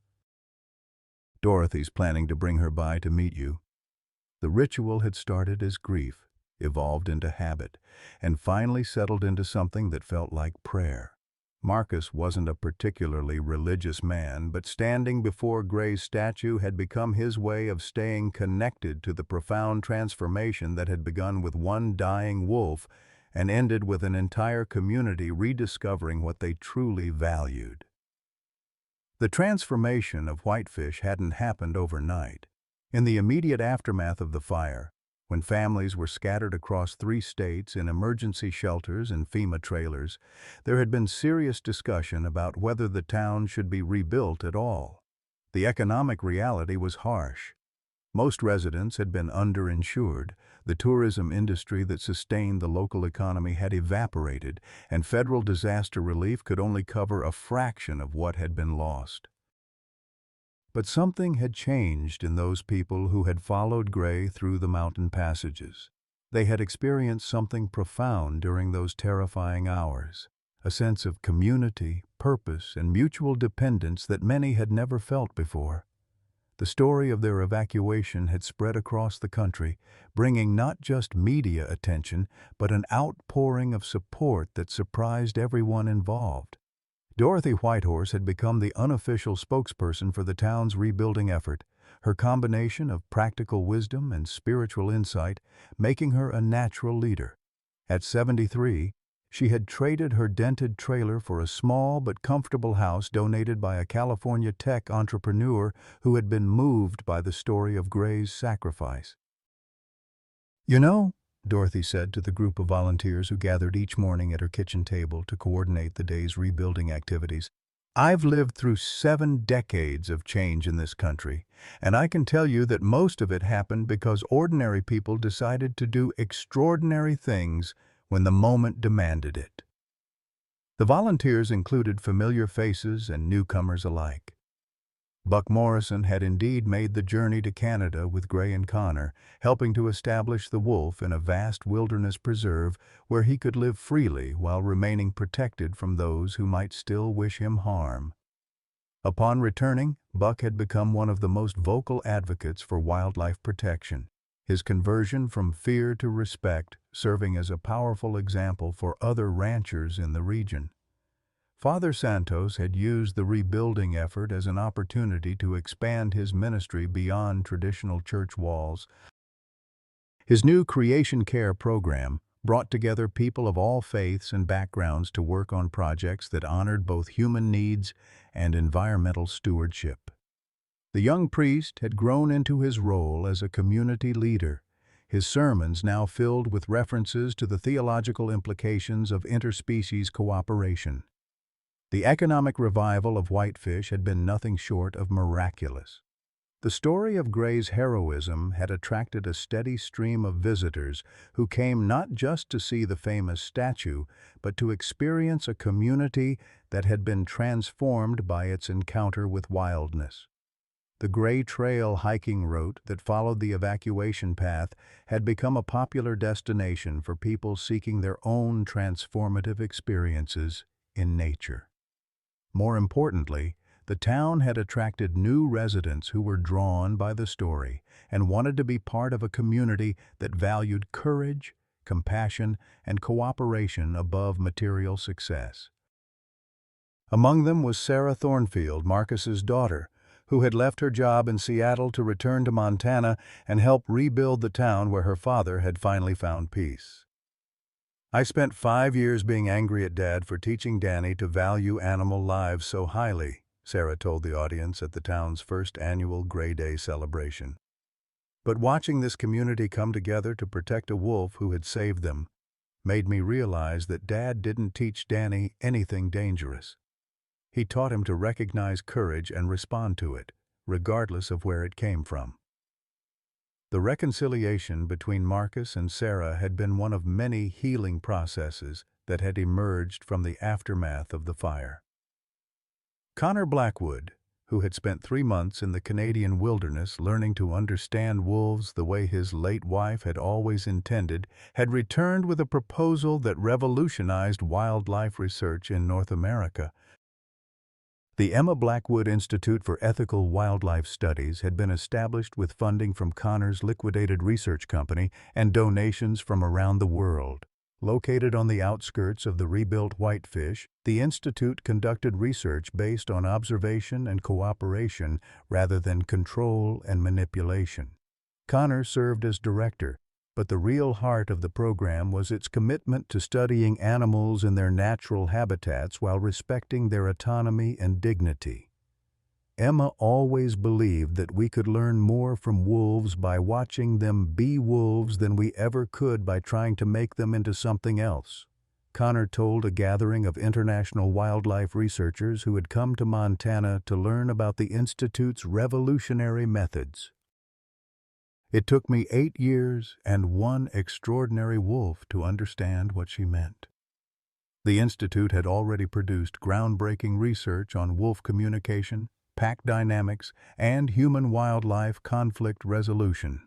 Dorothy's planning to bring her by to meet you." The ritual had started as grief, evolved into habit, and finally settled into something that felt like prayer. Marcus wasn't a particularly religious man, but standing before Gray's statue had become his way of staying connected to the profound transformation that had begun with one dying wolf and ended with an entire community rediscovering what they truly valued. The transformation of Whitefish hadn't happened overnight. In the immediate aftermath of the fire, when families were scattered across 3 states in emergency shelters and FEMA trailers, there had been serious discussion about whether the town should be rebuilt at all. The economic reality was harsh. Most residents had been underinsured, the tourism industry that sustained the local economy had evaporated, and federal disaster relief could only cover a fraction of what had been lost. But something had changed in those people who had followed Gray through the mountain passages. They had experienced something profound during those terrifying hours, a sense of community, purpose, and mutual dependence that many had never felt before. The story of their evacuation had spread across the country, bringing not just media attention, but an outpouring of support that surprised everyone involved. Dorothy Whitehorse had become the unofficial spokesperson for the town's rebuilding effort, her combination of practical wisdom and spiritual insight making her a natural leader. At 73, she had traded her dented trailer for a small but comfortable house donated by a California tech entrepreneur who had been moved by the story of Gray's sacrifice. "You know," Dorothy said to the group of volunteers who gathered each morning at her kitchen table to coordinate the day's rebuilding activities, "I've lived through 7 decades of change in this country, and I can tell you that most of it happened because ordinary people decided to do extraordinary things when the moment demanded it." The volunteers included familiar faces and newcomers alike. Buck Morrison had indeed made the journey to Canada with Gray and Connor, helping to establish the wolf in a vast wilderness preserve where he could live freely while remaining protected from those who might still wish him harm. Upon returning, Buck had become one of the most vocal advocates for wildlife protection, his conversion from fear to respect serving as a powerful example for other ranchers in the region. Father Santos had used the rebuilding effort as an opportunity to expand his ministry beyond traditional church walls. His new Creation Care program brought together people of all faiths and backgrounds to work on projects that honored both human needs and environmental stewardship. The young priest had grown into his role as a community leader, his sermons now filled with references to the theological implications of interspecies cooperation. The economic revival of Whitefish had been nothing short of miraculous. The story of Gray's heroism had attracted a steady stream of visitors who came not just to see the famous statue, but to experience a community that had been transformed by its encounter with wildness. The Gray Trail hiking route that followed the evacuation path had become a popular destination for people seeking their own transformative experiences in nature. More importantly, the town had attracted new residents who were drawn by the story and wanted to be part of a community that valued courage, compassion, and cooperation above material success. Among them was Sarah Thornfield, Marcus's daughter, who had left her job in Seattle to return to Montana and help rebuild the town where her father had finally found peace. "I spent 5 years being angry at Dad for teaching Danny to value animal lives so highly," Sarah told the audience at the town's first annual Gray Day celebration. "But watching this community come together to protect a wolf who had saved them made me realize that Dad didn't teach Danny anything dangerous. He taught him to recognize courage and respond to it, regardless of where it came from." The reconciliation between Marcus and Sarah had been one of many healing processes that had emerged from the aftermath of the fire. Connor Blackwood, who had spent 3 months in the Canadian wilderness learning to understand wolves the way his late wife had always intended, had returned with a proposal that revolutionized wildlife research in North America. The Emma Blackwood Institute for Ethical Wildlife Studies had been established with funding from Connor's liquidated research company and donations from around the world. Located on the outskirts of the rebuilt Whitefish, the institute conducted research based on observation and cooperation rather than control and manipulation. Connor served as director, but the real heart of the program was its commitment to studying animals in their natural habitats while respecting their autonomy and dignity. Emma always believed that we could learn more from wolves by watching them be wolves than we ever could by trying to make them into something else, Connor told a gathering of international wildlife researchers who had come to Montana to learn about the Institute's revolutionary methods. "It took me 8 years and 1 extraordinary wolf to understand what she meant." The Institute had already produced groundbreaking research on wolf communication, pack dynamics, and human-wildlife conflict resolution.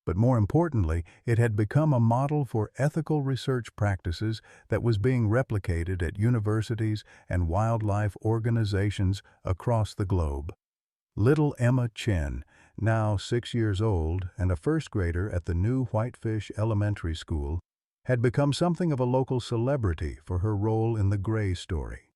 But more importantly, it had become a model for ethical research practices that was being replicated at universities and wildlife organizations across the globe. Little Emma Chen, now 6 years old and a first grader at the new Whitefish Elementary School, had become something of a local celebrity for her role in the Gray story.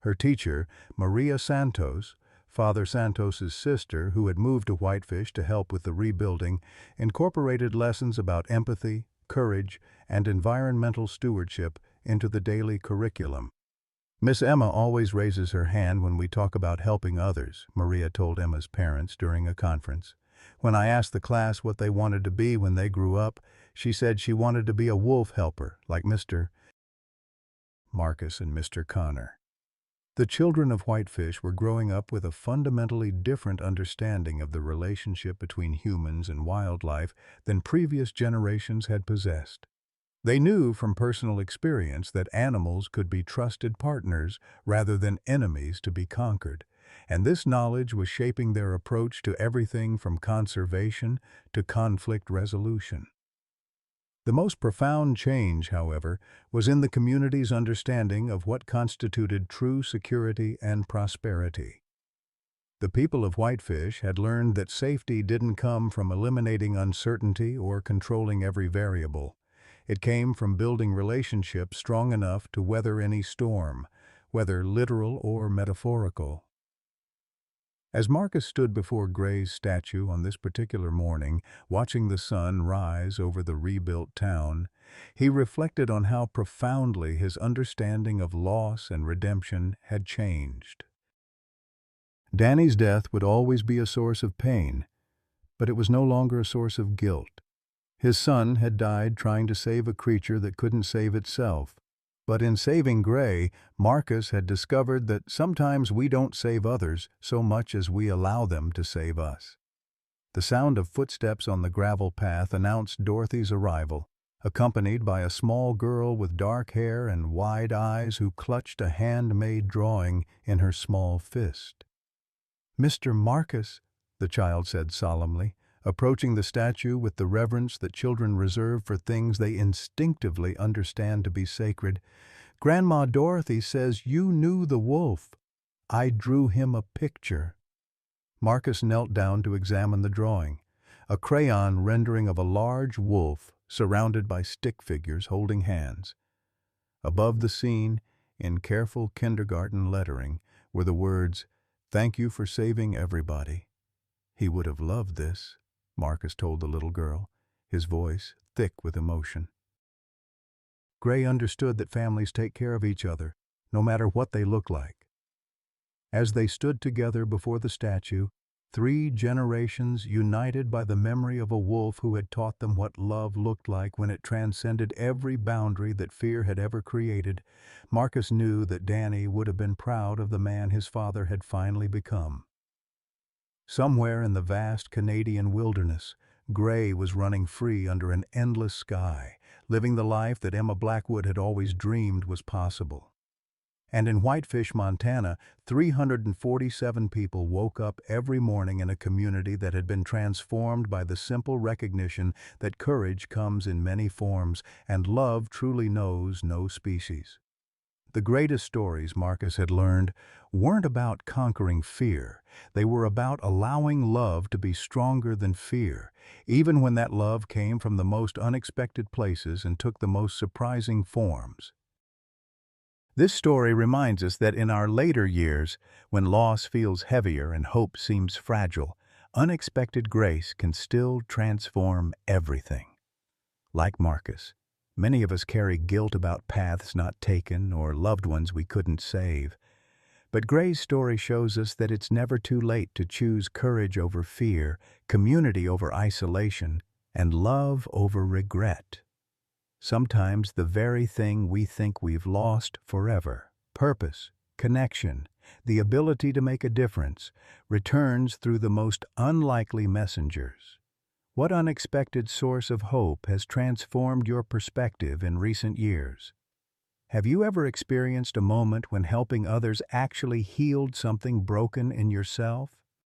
Her teacher, Maria Santos, Father Santos's sister who had moved to Whitefish to help with the rebuilding, incorporated lessons about empathy, courage, and environmental stewardship into the daily curriculum. "Miss Emma always raises her hand when we talk about helping others," Maria told Emma's parents during a conference. "When I asked the class what they wanted to be when they grew up, she said she wanted to be a wolf helper, like Mr. Marcus and Mr. Connor." The children of Whitefish were growing up with a fundamentally different understanding of the relationship between humans and wildlife than previous generations had possessed. They knew from personal experience that animals could be trusted partners rather than enemies to be conquered, and this knowledge was shaping their approach to everything from conservation to conflict resolution. The most profound change, however, was in the community's understanding of what constituted true security and prosperity. The people of Whitefish had learned that safety didn't come from eliminating uncertainty or controlling every variable. It came from building relationships strong enough to weather any storm, whether literal or metaphorical. As Marcus stood before Gray's statue on this particular morning, watching the sun rise over the rebuilt town, he reflected on how profoundly his understanding of loss and redemption had changed. Danny's death would always be a source of pain, but it was no longer a source of guilt. His son had died trying to save a creature that couldn't save itself. But in saving Gray, Marcus had discovered that sometimes we don't save others so much as we allow them to save us. The sound of footsteps on the gravel path announced Dorothy's arrival, accompanied by a small girl with dark hair and wide eyes who clutched a handmade drawing in her small fist. "Mr. Marcus," the child said solemnly, approaching the statue with the reverence that children reserve for things they instinctively understand to be sacred. "Grandma Dorothy says you knew the wolf. I drew him a picture." Marcus knelt down to examine the drawing, a crayon rendering of a large wolf surrounded by stick figures holding hands. Above the scene, in careful kindergarten lettering, were the words, "Thank you for saving everybody." He would have loved this, Marcus told the little girl, his voice thick with emotion. Gray understood that families take care of each other, no matter what they look like. As they stood together before the statue, 3 generations united by the memory of a wolf who had taught them what love looked like when it transcended every boundary that fear had ever created, Marcus knew that Danny would have been proud of the man his father had finally become. Somewhere in the vast Canadian wilderness, Gray was running free under an endless sky, living the life that Emma Blackwood had always dreamed was possible. And in Whitefish, Montana, 347 people woke up every morning in a community that had been transformed by the simple recognition that courage comes in many forms and love truly knows no species. The greatest stories, Marcus had learned, weren't about conquering fear. They were about allowing love to be stronger than fear, even when that love came from the most unexpected places and took the most surprising forms. This story reminds us that in our later years, when loss feels heavier and hope seems fragile, unexpected grace can still transform everything. Like Marcus, many of us carry guilt about paths not taken or loved ones we couldn't save. But Gray's story shows us that it's never too late to choose courage over fear, community over isolation, and love over regret. Sometimes the very thing we think we've lost forever, purpose, connection, the ability to make a difference, returns through the most unlikely messengers. What unexpected source of hope has transformed your perspective in recent years? Have you ever experienced a moment when helping others actually healed something broken in yourself?